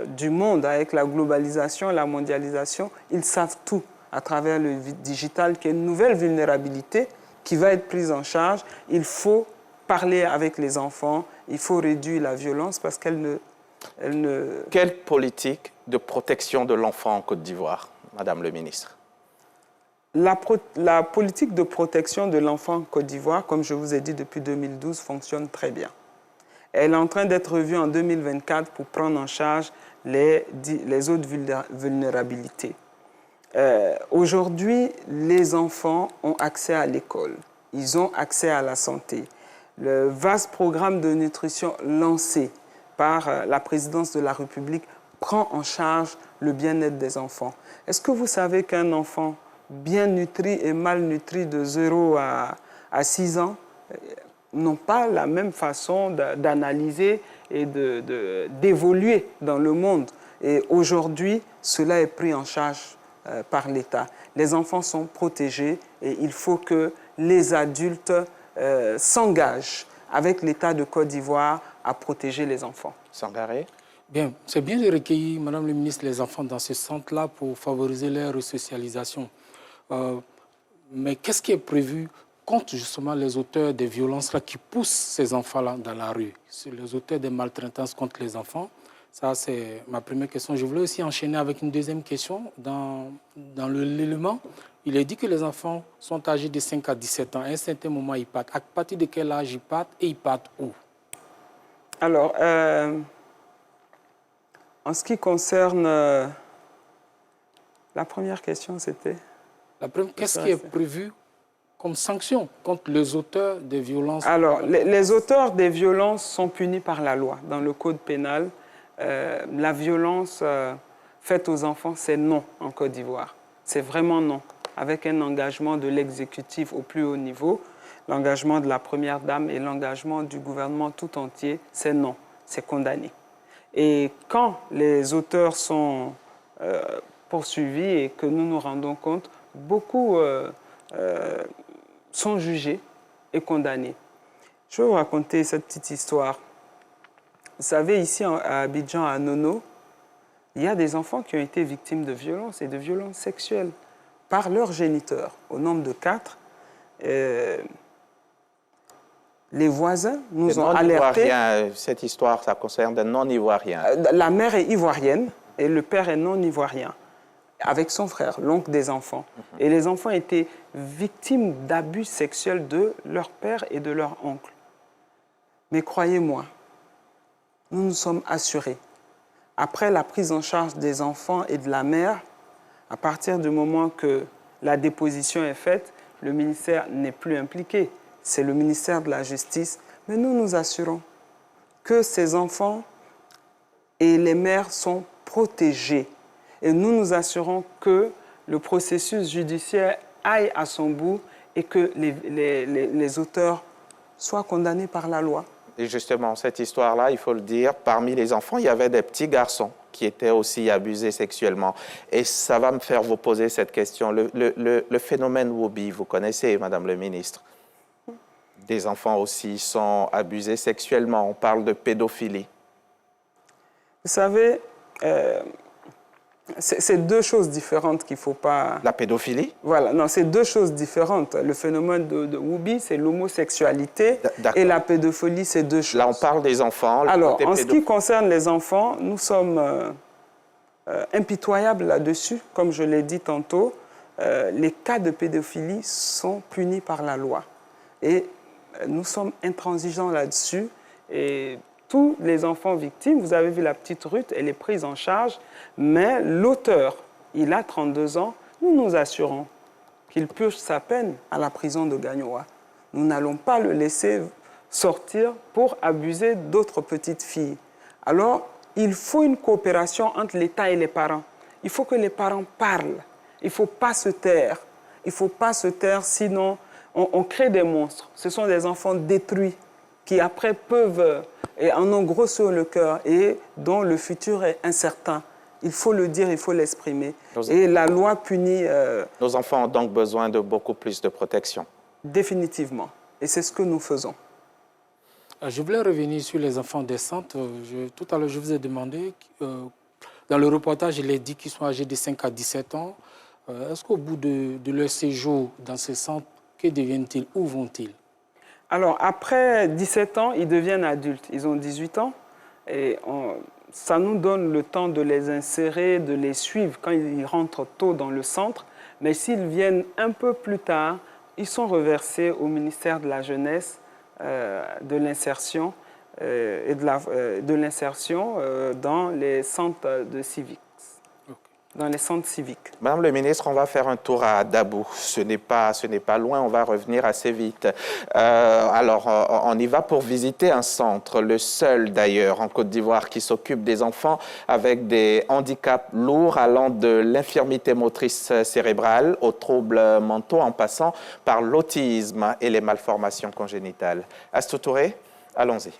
du monde, avec la globalisation, la mondialisation, ils savent tout à travers le digital, qui est une nouvelle vulnérabilité qui va être prise en charge. Il faut parler avec les enfants, il faut réduire la violence parce qu'elle ne... Quelle politique de protection de l'enfant en Côte d'Ivoire, Madame le ministre? La politique de protection de l'enfant en Côte d'Ivoire, comme je vous ai dit depuis 2012, fonctionne très bien. Elle est en train d'être revue en 2024 pour prendre en charge les autres vulnérabilités. Aujourd'hui, les enfants ont accès à l'école, ils ont accès à la santé. Le vaste programme de nutrition lancé par la présidence de la République prend en charge le bien-être des enfants. Est-ce que vous savez qu'un enfant bien nutri et mal nutri de 0 à 6 ans n'ont pas la même façon d'analyser et d'évoluer dans le monde? Et aujourd'hui, cela est pris en charge par l'État. Les enfants sont protégés et il faut que les adultes s'engagent avec l'État de Côte d'Ivoire à protéger les enfants. Sangaré? Bien, c'est bien de recueillir, Madame le ministre, les enfants dans ce centre-là pour favoriser leur resocialisation. Mais qu'est-ce qui est prévu contre justement les auteurs des violences-là qui poussent ces enfants-là dans la rue? C'est les auteurs des maltraitances contre les enfants. Ça, c'est ma première question. Je voulais aussi enchaîner avec une deuxième question. Dans l'élément, il est dit que les enfants sont âgés de 5 à 17 ans. À un certain moment, ils partent. À partir de quel âge ils partent et ils partent où? Alors, en ce qui concerne... la première question, c'était... Qu'est-ce qui est prévu comme sanction contre les auteurs des violences? Alors, les auteurs des violences sont punis par la loi. Dans le code pénal, la violence faite aux enfants, c'est non en Côte d'Ivoire. C'est vraiment non, avec un engagement de l'exécutif au plus haut niveau, l'engagement de la Première Dame et l'engagement du gouvernement tout entier, c'est non, c'est condamné. Et quand les auteurs sont poursuivis et que nous nous rendons compte, beaucoup sont jugés et condamnés. Je vais vous raconter cette petite histoire. Vous savez, ici à Abidjan, à Nono, il y a des enfants qui ont été victimes de violences et de violences sexuelles par leurs géniteurs, au nombre de 4. Les voisins nous ont alertés. Cette histoire, ça concerne des non-ivoiriens. La mère est ivoirienne et le père est non-ivoirien, avec son frère, l'oncle des enfants. Et les enfants étaient victimes d'abus sexuels de leur père et de leur oncle. Mais croyez-moi, nous nous sommes assurés, après la prise en charge des enfants et de la mère, à partir du moment que la déposition est faite, le ministère n'est plus impliqué. C'est le ministère de la Justice. Mais nous nous assurons que ces enfants et les mères sont protégés. Et nous nous assurons que le processus judiciaire aille à son bout et que les auteurs soient condamnés par la loi. Et justement, cette histoire-là, il faut le dire, parmi les enfants, il y avait des petits garçons qui étaient aussi abusés sexuellement. Et ça va me faire vous poser cette question. Le phénomène Woubi, vous connaissez, Madame le ministre? Des enfants aussi sont abusés sexuellement. On parle de pédophilie. Vous savez, c'est deux choses différentes qu'il ne faut pas... La pédophilie? Voilà, non, c'est deux choses différentes. Le phénomène de Woubi, c'est l'homosexualité et la pédophilie, c'est deux choses. Là, on parle des enfants. Alors, en ce qui concerne les enfants, nous sommes impitoyables là-dessus. Comme je l'ai dit tantôt, les cas de pédophilie sont punis par la loi. Et nous sommes intransigeants là-dessus. Et tous les enfants victimes, vous avez vu la petite Ruth, elle est prise en charge, mais l'auteur, il a 32 ans, nous nous assurons qu'il purge sa peine à la prison de Gagnoa. Nous n'allons pas le laisser sortir pour abuser d'autres petites filles. Alors, il faut une coopération entre l'État et les parents. Il faut que les parents parlent. Il ne faut pas se taire. Il ne faut pas se taire, sinon on crée des monstres. Ce sont des enfants détruits qui après peuvent et en ont gros sur le cœur et dont le futur est incertain. Il faut le dire, il faut l'exprimer. Et la loi punit... Nos enfants ont donc besoin de beaucoup plus de protection. Définitivement. Et c'est ce que nous faisons. Je voulais revenir sur les enfants des centres. Tout à l'heure, je vous ai demandé, dans le reportage, il est dit qu'ils sont âgés de 5 à 17 ans. Est-ce qu'au bout de leur séjour dans ces centres, que deviennent-ils? Où vont-ils? Alors, après 17 ans, ils deviennent adultes. Ils ont 18 ans et ça nous donne le temps de les insérer, de les suivre quand ils rentrent tôt dans le centre. Mais s'ils viennent un peu plus tard, ils sont reversés au ministère de la Jeunesse, de l'Insertion et de l'Insertion dans les centres de civiques. Dans les centres civiques. Madame le ministre, on va faire un tour à Dabou. Ce n'est pas loin, on va revenir assez vite. Alors, on y va pour visiter un centre, le seul d'ailleurs en Côte d'Ivoire, qui s'occupe des enfants avec des handicaps lourds allant de l'infirmité motrice cérébrale aux troubles mentaux en passant par l'autisme et les malformations congénitales. Astou Touré, allons-y.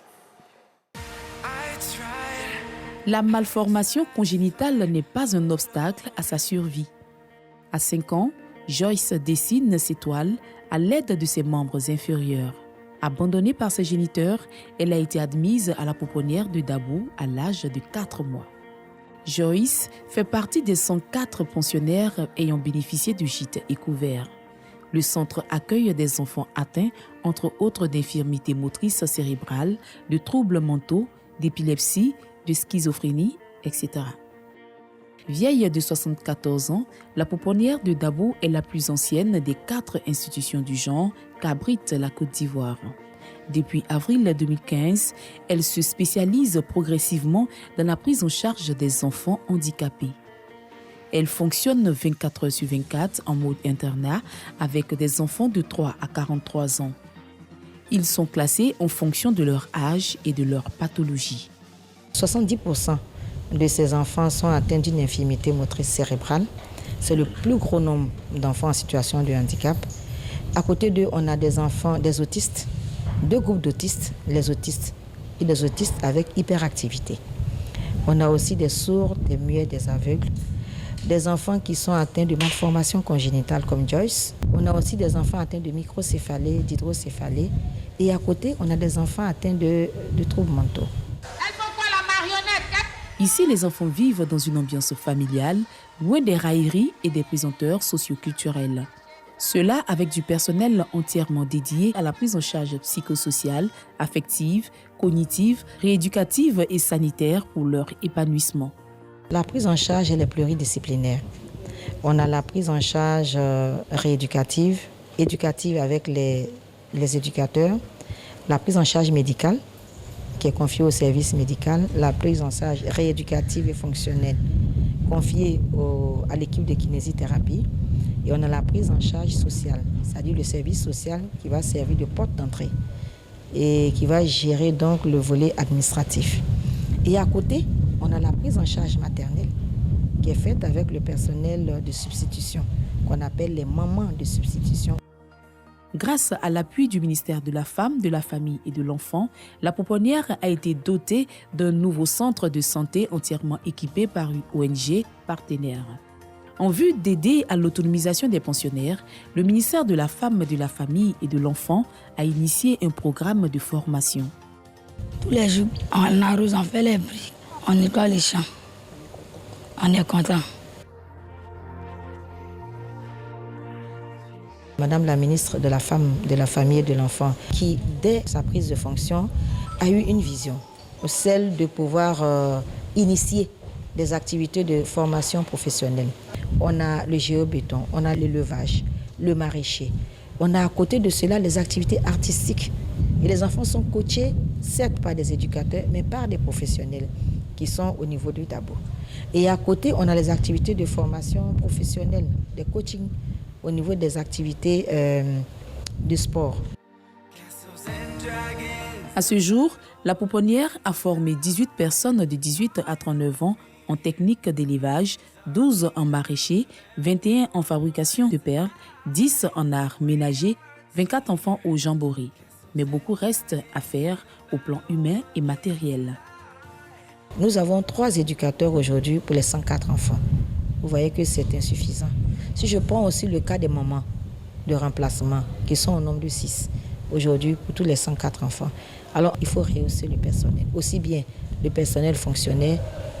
La malformation congénitale n'est pas un obstacle à sa survie. À 5 ans, Joyce dessine ses toiles à l'aide de ses membres inférieurs. Abandonnée par ses géniteurs, elle a été admise à la pouponnière de Dabou à l'âge de 4 mois. Joyce fait partie des 104 pensionnaires ayant bénéficié du gîte Écouvert. Le centre accueille des enfants atteints, entre autres, d'infirmités motrices cérébrales, de troubles mentaux, d'épilepsie, de schizophrénie, etc. Vieille de 74 ans, la pouponnière de Dabou est la plus ancienne des 4 institutions du genre qu'abrite la Côte d'Ivoire. Depuis avril 2015, elle se spécialise progressivement dans la prise en charge des enfants handicapés. Elle fonctionne 24 heures sur 24 en mode internat avec des enfants de 3 à 43 ans. Ils sont classés en fonction de leur âge et de leur pathologie. 70% de ces enfants sont atteints d'une infirmité motrice cérébrale. C'est le plus gros nombre d'enfants en situation de handicap. À côté d'eux, on a des enfants, des autistes, 2 groupes d'autistes, les autistes et des autistes avec hyperactivité. On a aussi des sourds, des muets, des aveugles, des enfants qui sont atteints de malformations congénitales comme Joyce. On a aussi des enfants atteints de microcéphalée, d'hydrocéphalée. Et à côté, on a des enfants atteints de troubles mentaux. Ici, les enfants vivent dans une ambiance familiale, loin des railleries et des pesanteurs socioculturelles. Cela avec du personnel entièrement dédié à la prise en charge psychosociale, affective, cognitive, rééducative et sanitaire pour leur épanouissement. La prise en charge, elle est pluridisciplinaire. On a la prise en charge rééducative, éducative avec les éducateurs, la prise en charge médicale, qui est confiée au service médical, la prise en charge rééducative et fonctionnelle confiée à l'équipe de kinésithérapie, et on a la prise en charge sociale, c'est-à-dire le service social qui va servir de porte d'entrée et qui va gérer donc le volet administratif. Et à côté, on a la prise en charge maternelle qui est faite avec le personnel de substitution, qu'on appelle les mamans de substitution. Grâce à l'appui du ministère de la Femme, de la Famille et de l'Enfant, la Pouponnière a été dotée d'un nouveau centre de santé entièrement équipé par une ONG partenaire. En vue d'aider à l'autonomisation des pensionnaires, le ministère de la Femme, de la Famille et de l'Enfant a initié un programme de formation. Tous les jours, on arrose, on fait les briques, on nettoie les champs. On est content. Madame la ministre de la Femme, de la Famille et de l'Enfant, qui, dès sa prise de fonction, a eu une vision, celle de pouvoir initier des activités de formation professionnelle. On a le géobéton, on a l'élevage, le maraîcher. On a à côté de cela les activités artistiques. Et les enfants sont coachés, certes par des éducateurs, mais par des professionnels qui sont au niveau du Dabo. Et à côté, on a les activités de formation professionnelle, des coachings au niveau des activités de sport. À ce jour, la Pouponnière a formé 18 personnes de 18 à 39 ans en technique d'élevage, 12 en maraîcher, 21 en fabrication de perles, 10 en art ménager, 24 enfants au jamboree. Mais beaucoup reste à faire au plan humain et matériel. Nous avons 3 éducateurs aujourd'hui pour les 104 enfants. Vous voyez que c'est insuffisant. Si je prends aussi le cas des mamans de remplacement, qui sont au nombre de 6 aujourd'hui pour tous les 104 enfants, alors il faut rehausser le personnel, aussi bien le personnel fonctionnaire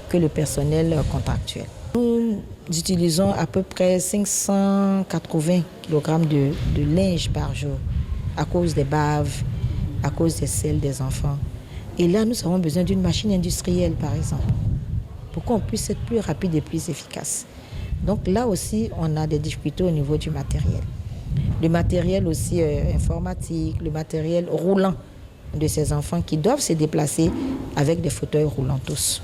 que le personnel contractuel. Nous utilisons à peu près 580 kg de linge par jour à cause des baves, à cause des selles des enfants. Et là, nous avons besoin d'une machine industrielle, par exemple, pour qu'on puisse être plus rapide et plus efficace. Donc là aussi, on a des difficultés au niveau du matériel. Le matériel aussi informatique, le matériel roulant de ces enfants qui doivent se déplacer avec des fauteuils roulants tous.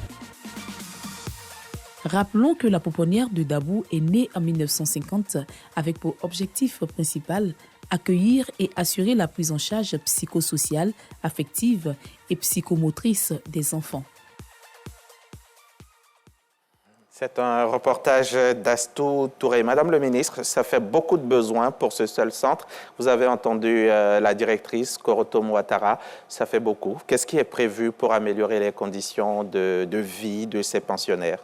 Rappelons que la Pouponnière de Dabo est née en 1950 avec pour objectif principal accueillir et assurer la prise en charge psychosociale, affective et psychomotrice des enfants. C'est un reportage d'Astou Touré. Madame le ministre, ça fait beaucoup de besoins pour ce seul centre. Vous avez entendu la directrice, Koroto Ouattara, ça fait beaucoup. Qu'est-ce qui est prévu pour améliorer les conditions de vie de ces pensionnaires?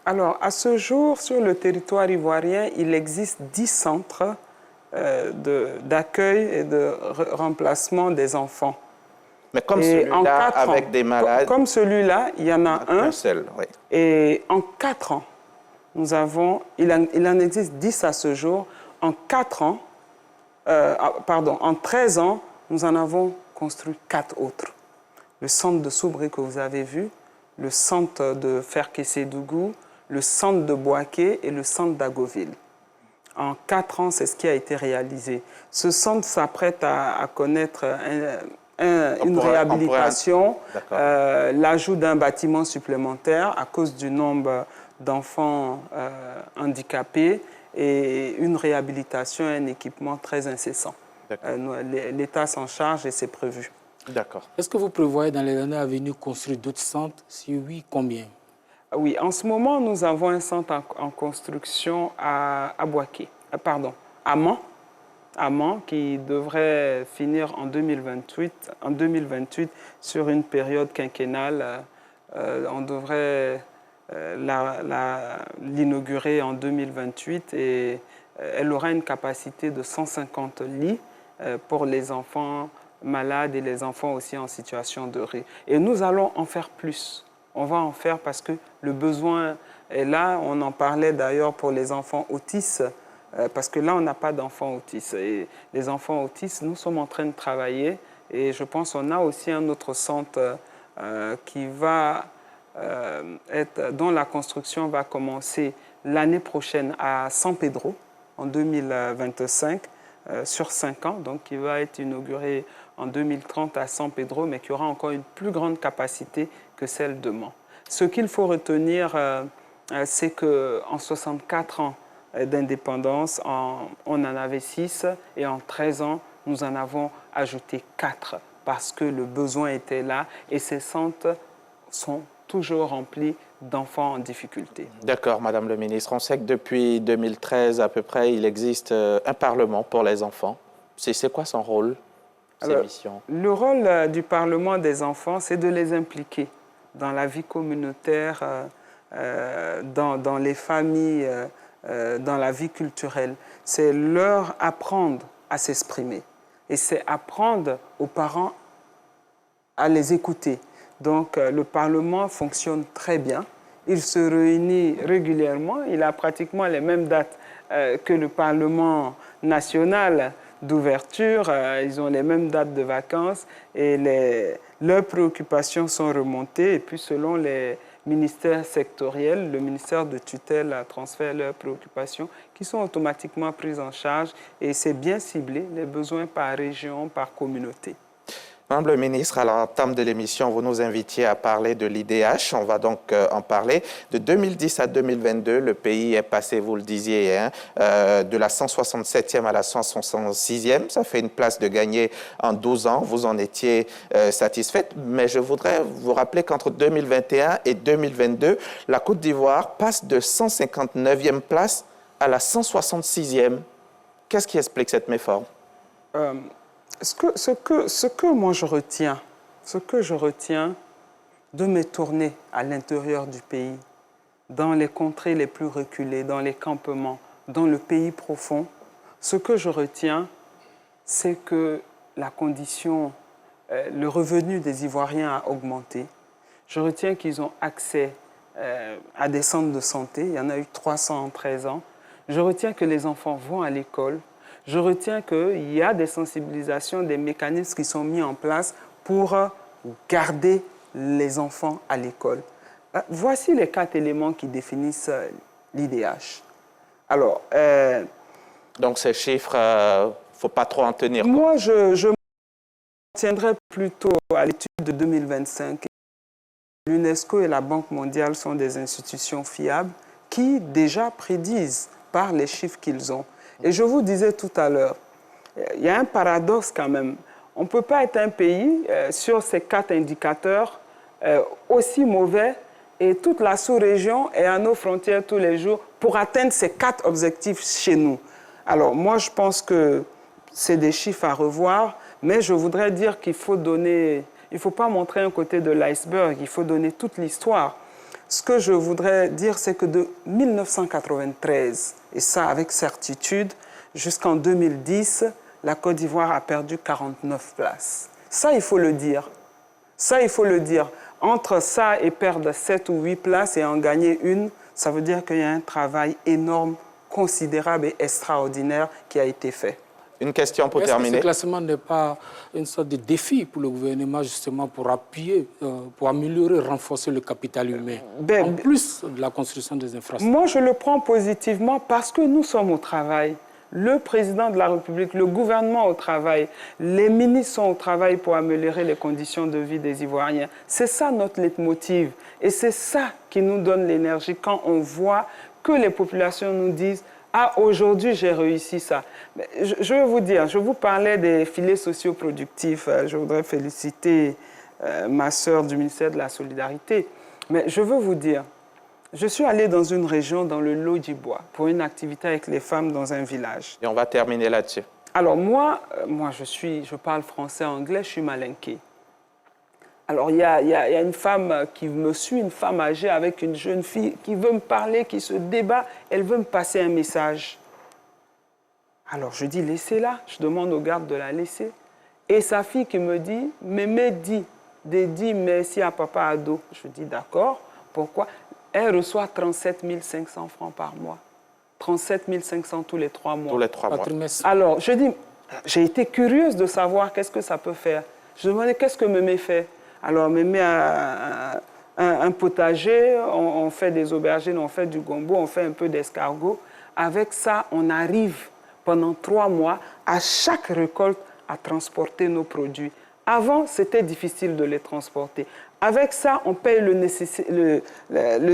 Alors, à ce jour, sur le territoire ivoirien, il existe 10 centres d'accueil et de remplacement des enfants. Mais comme celui-là, avec des malades... Comme celui-là, il y en a un. Seul, oui. Et en 4 ans, nous avons... Il en existe 10 à ce jour. En 4 ans, en 13 ans, nous en avons construit 4 autres. Le centre de Soubré que vous avez vu, le centre de Ferkessé-Dougou, le centre de Boaké et le centre d'Agoville. En 4 ans, c'est ce qui a été réalisé. Ce centre s'apprête à connaître une réhabilitation, l'ajout d'un bâtiment supplémentaire à cause du nombre d'enfants handicapés et une réhabilitation et un équipement très incessant. L'État s'en charge et c'est prévu. D'accord. Est-ce que vous prévoyez dans les années à venir construire d'autres centres? Si oui, combien? Oui, en ce moment, nous avons un centre en construction à Boaké, à Mans, qui devrait finir en 2028 sur une période quinquennale. On devrait l'inaugurer en 2028 et elle aura une capacité de 150 lits pour les enfants malades et les enfants aussi en situation de rue. Et nous allons en faire plus. On va en faire parce que le besoin est là. On en parlait d'ailleurs pour les enfants autistes, parce que là, on n'a pas d'enfants autistes. Et les enfants autistes, nous sommes en train de travailler. Et je pense qu'on a aussi un autre centre qui va dont la construction va commencer l'année prochaine à San Pedro, en 2025, sur 5 ans. Donc, qui va être inauguré en 2030 à San Pedro, mais qui aura encore une plus grande capacité que celle de Mans. Ce qu'il faut retenir, c'est qu'en 64 ans d'indépendance, on en avait 6 et en 13 ans, nous en avons ajouté 4 parce que le besoin était là et ces centres sont toujours remplis d'enfants en difficulté. D'accord, Madame le ministre. On sait que depuis 2013 à peu près, il existe un Parlement pour les enfants. C'est quoi son rôle, ses missions? Le rôle du Parlement des enfants, c'est de les impliquer dans la vie communautaire, dans les familles, dans la vie culturelle. C'est leur apprendre à s'exprimer. Et c'est apprendre aux parents à les écouter. Donc, le Parlement fonctionne très bien. Il se réunit régulièrement. Il a pratiquement les mêmes dates que le Parlement national d'ouverture. Ils ont les mêmes dates de vacances et leurs préoccupations sont remontées. Et puis, selon les ministères sectoriels, le ministère de tutelle transfère leurs préoccupations qui sont automatiquement prises en charge. Et c'est bien ciblé, les besoins par région, par communauté. Madame le ministre, à l'entame de l'émission, vous nous invitiez à parler de l'IDH. On va donc en parler. De 2010 à 2022, le pays est passé, vous le disiez, hein, de la 167e à la 166e. Ça fait une place de gagner en 12 ans. Vous en étiez satisfaite. Mais je voudrais vous rappeler qu'entre 2021 et 2022, la Côte d'Ivoire passe de 159e place à la 166e. Qu'est-ce qui explique cette méforme? Ce que moi je retiens de mes tournées à l'intérieur du pays, dans les contrées les plus reculées, dans les campements, dans le pays profond, ce que je retiens, c'est que la condition, le revenu des Ivoiriens a augmenté. Je retiens qu'ils ont accès à des centres de santé, il y en a eu 300 en 13 ans. Je retiens que les enfants vont à l'école. Je retiens qu'il y a des sensibilisations, des mécanismes qui sont mis en place pour garder les enfants à l'école. Voici les 4 éléments qui définissent l'IDH. Alors, donc ces chiffres, il ne faut pas trop en tenir compte. Moi, je me tiendrai plutôt à l'étude de 2025. L'UNESCO et la Banque mondiale sont des institutions fiables qui déjà prédisent par les chiffres qu'ils ont. Et je vous disais tout à l'heure, il y a un paradoxe quand même. On ne peut pas être un pays sur ces 4 indicateurs aussi mauvais et toute la sous-région est à nos frontières tous les jours pour atteindre ces 4 objectifs chez nous. Alors moi, je pense que c'est des chiffres à revoir, mais je voudrais dire qu'il faut donner, il ne faut pas montrer un côté de l'iceberg, il faut donner toute l'histoire. Ce que je voudrais dire, c'est que de 1993, et ça avec certitude, jusqu'en 2010, la Côte d'Ivoire a perdu 49 places. Ça, il faut le dire. Ça, il faut le dire. Entre ça et perdre 7 ou 8 places et en gagner une, ça veut dire qu'il y a un travail énorme, considérable et extraordinaire qui a été fait. Une question pour terminer. Est-ce que ce classement n'est pas une sorte de défi pour le gouvernement, justement, pour appuyer, pour améliorer, renforcer le capital humain, en plus de la construction des infrastructures? Moi, je le prends positivement parce que nous sommes au travail. Le président de la République, le gouvernement au travail, les ministres sont au travail pour améliorer les conditions de vie des Ivoiriens. C'est ça notre leitmotiv. Et c'est ça qui nous donne l'énergie quand on voit que les populations nous disent « Ah, aujourd'hui, j'ai réussi ça. » Je veux vous dire, je vous parlais des filets socioproductifs. Je voudrais féliciter ma sœur du ministère de la Solidarité. Mais je veux vous dire, je suis allée dans une région, dans le Lodjibois, pour une activité avec les femmes dans un village. Et on va terminer là-dessus. Alors moi je parle français, anglais, je suis malinké. Alors il y a une femme qui me suit, une femme âgée avec une jeune fille qui veut me parler, qui se débat, elle veut me passer un message. Alors je dis laissez-la, je demande au garde de la laisser. Et sa fille qui me dit, mémé dit merci à papa ado. Je dis d'accord, pourquoi? Elle reçoit 37 500 francs par mois. 37 500 tous les 3 mois. Tous les 3 mois. Alors, je dis, j'ai été curieuse de savoir qu'est-ce que ça peut faire. Je demandais qu'est-ce que Mémé fait. Alors, Mémé a un potager, on fait des aubergines, on fait du gombo, on fait un peu d'escargot. Avec ça, on arrive pendant 3 mois, à chaque récolte, à transporter nos produits. Avant, c'était difficile de les transporter. Avec ça, on paye le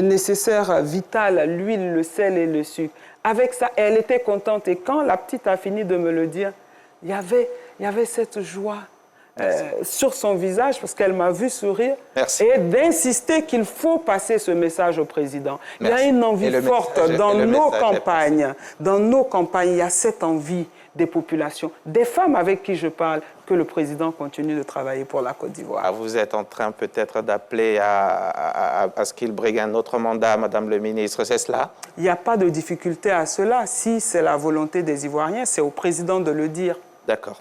nécessaire vital, l'huile, le sel et le sucre. Avec ça, elle était contente. Et quand la petite a fini de me le dire, il y avait cette joie. sur son visage, parce qu'elle m'a vu sourire, Merci. et d'insister qu'il faut passer ce message au président. Merci. Il y a une envie forte dans nos campagnes. Dans nos campagnes, il y a cette envie des populations, des femmes avec qui je parle, que le président continue de travailler pour la Côte d'Ivoire. Vous êtes en train peut-être d'appeler à ce qu'il brigue un autre mandat, Madame le ministre, c'est cela? Il n'y a pas de difficulté à cela. Si c'est la volonté des Ivoiriens, c'est au président de le dire. D'accord.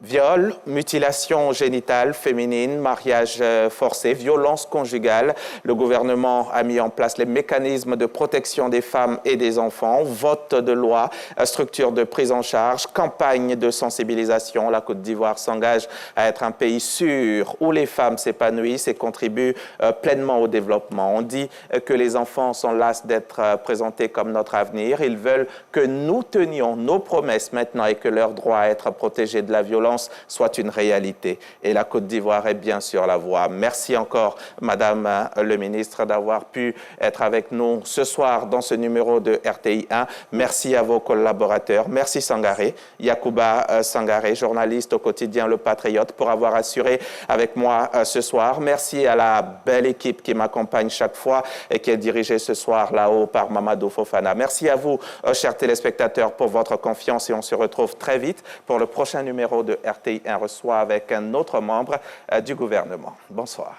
Viol, mutilation génitale féminine, mariage forcé, violence conjugale. Le gouvernement a mis en place les mécanismes de protection des femmes et des enfants, vote de loi, structure de prise en charge, campagne de sensibilisation. La Côte d'Ivoire s'engage à être un pays sûr où les femmes s'épanouissent et contribuent pleinement au développement. On dit que les enfants sont las d'être présentés comme notre avenir. Ils veulent que nous tenions nos promesses maintenant et que leur droit à être protégés de la violence soit une réalité. Et la Côte d'Ivoire est bien sûr la voie. Merci encore, Madame le ministre, d'avoir pu être avec nous ce soir dans ce numéro de RTI 1. Merci à vos collaborateurs. Merci Sangaré, Yacouba Sangaré, journaliste au quotidien Le Patriote, pour avoir assuré avec moi ce soir. Merci à la belle équipe qui m'accompagne chaque fois et qui est dirigée ce soir là-haut par Mamadou Fofana. Merci à vous, chers téléspectateurs, pour votre confiance et on se retrouve très vite pour le prochain numéro de RTI 1 reçoit avec un autre membre du gouvernement. Bonsoir.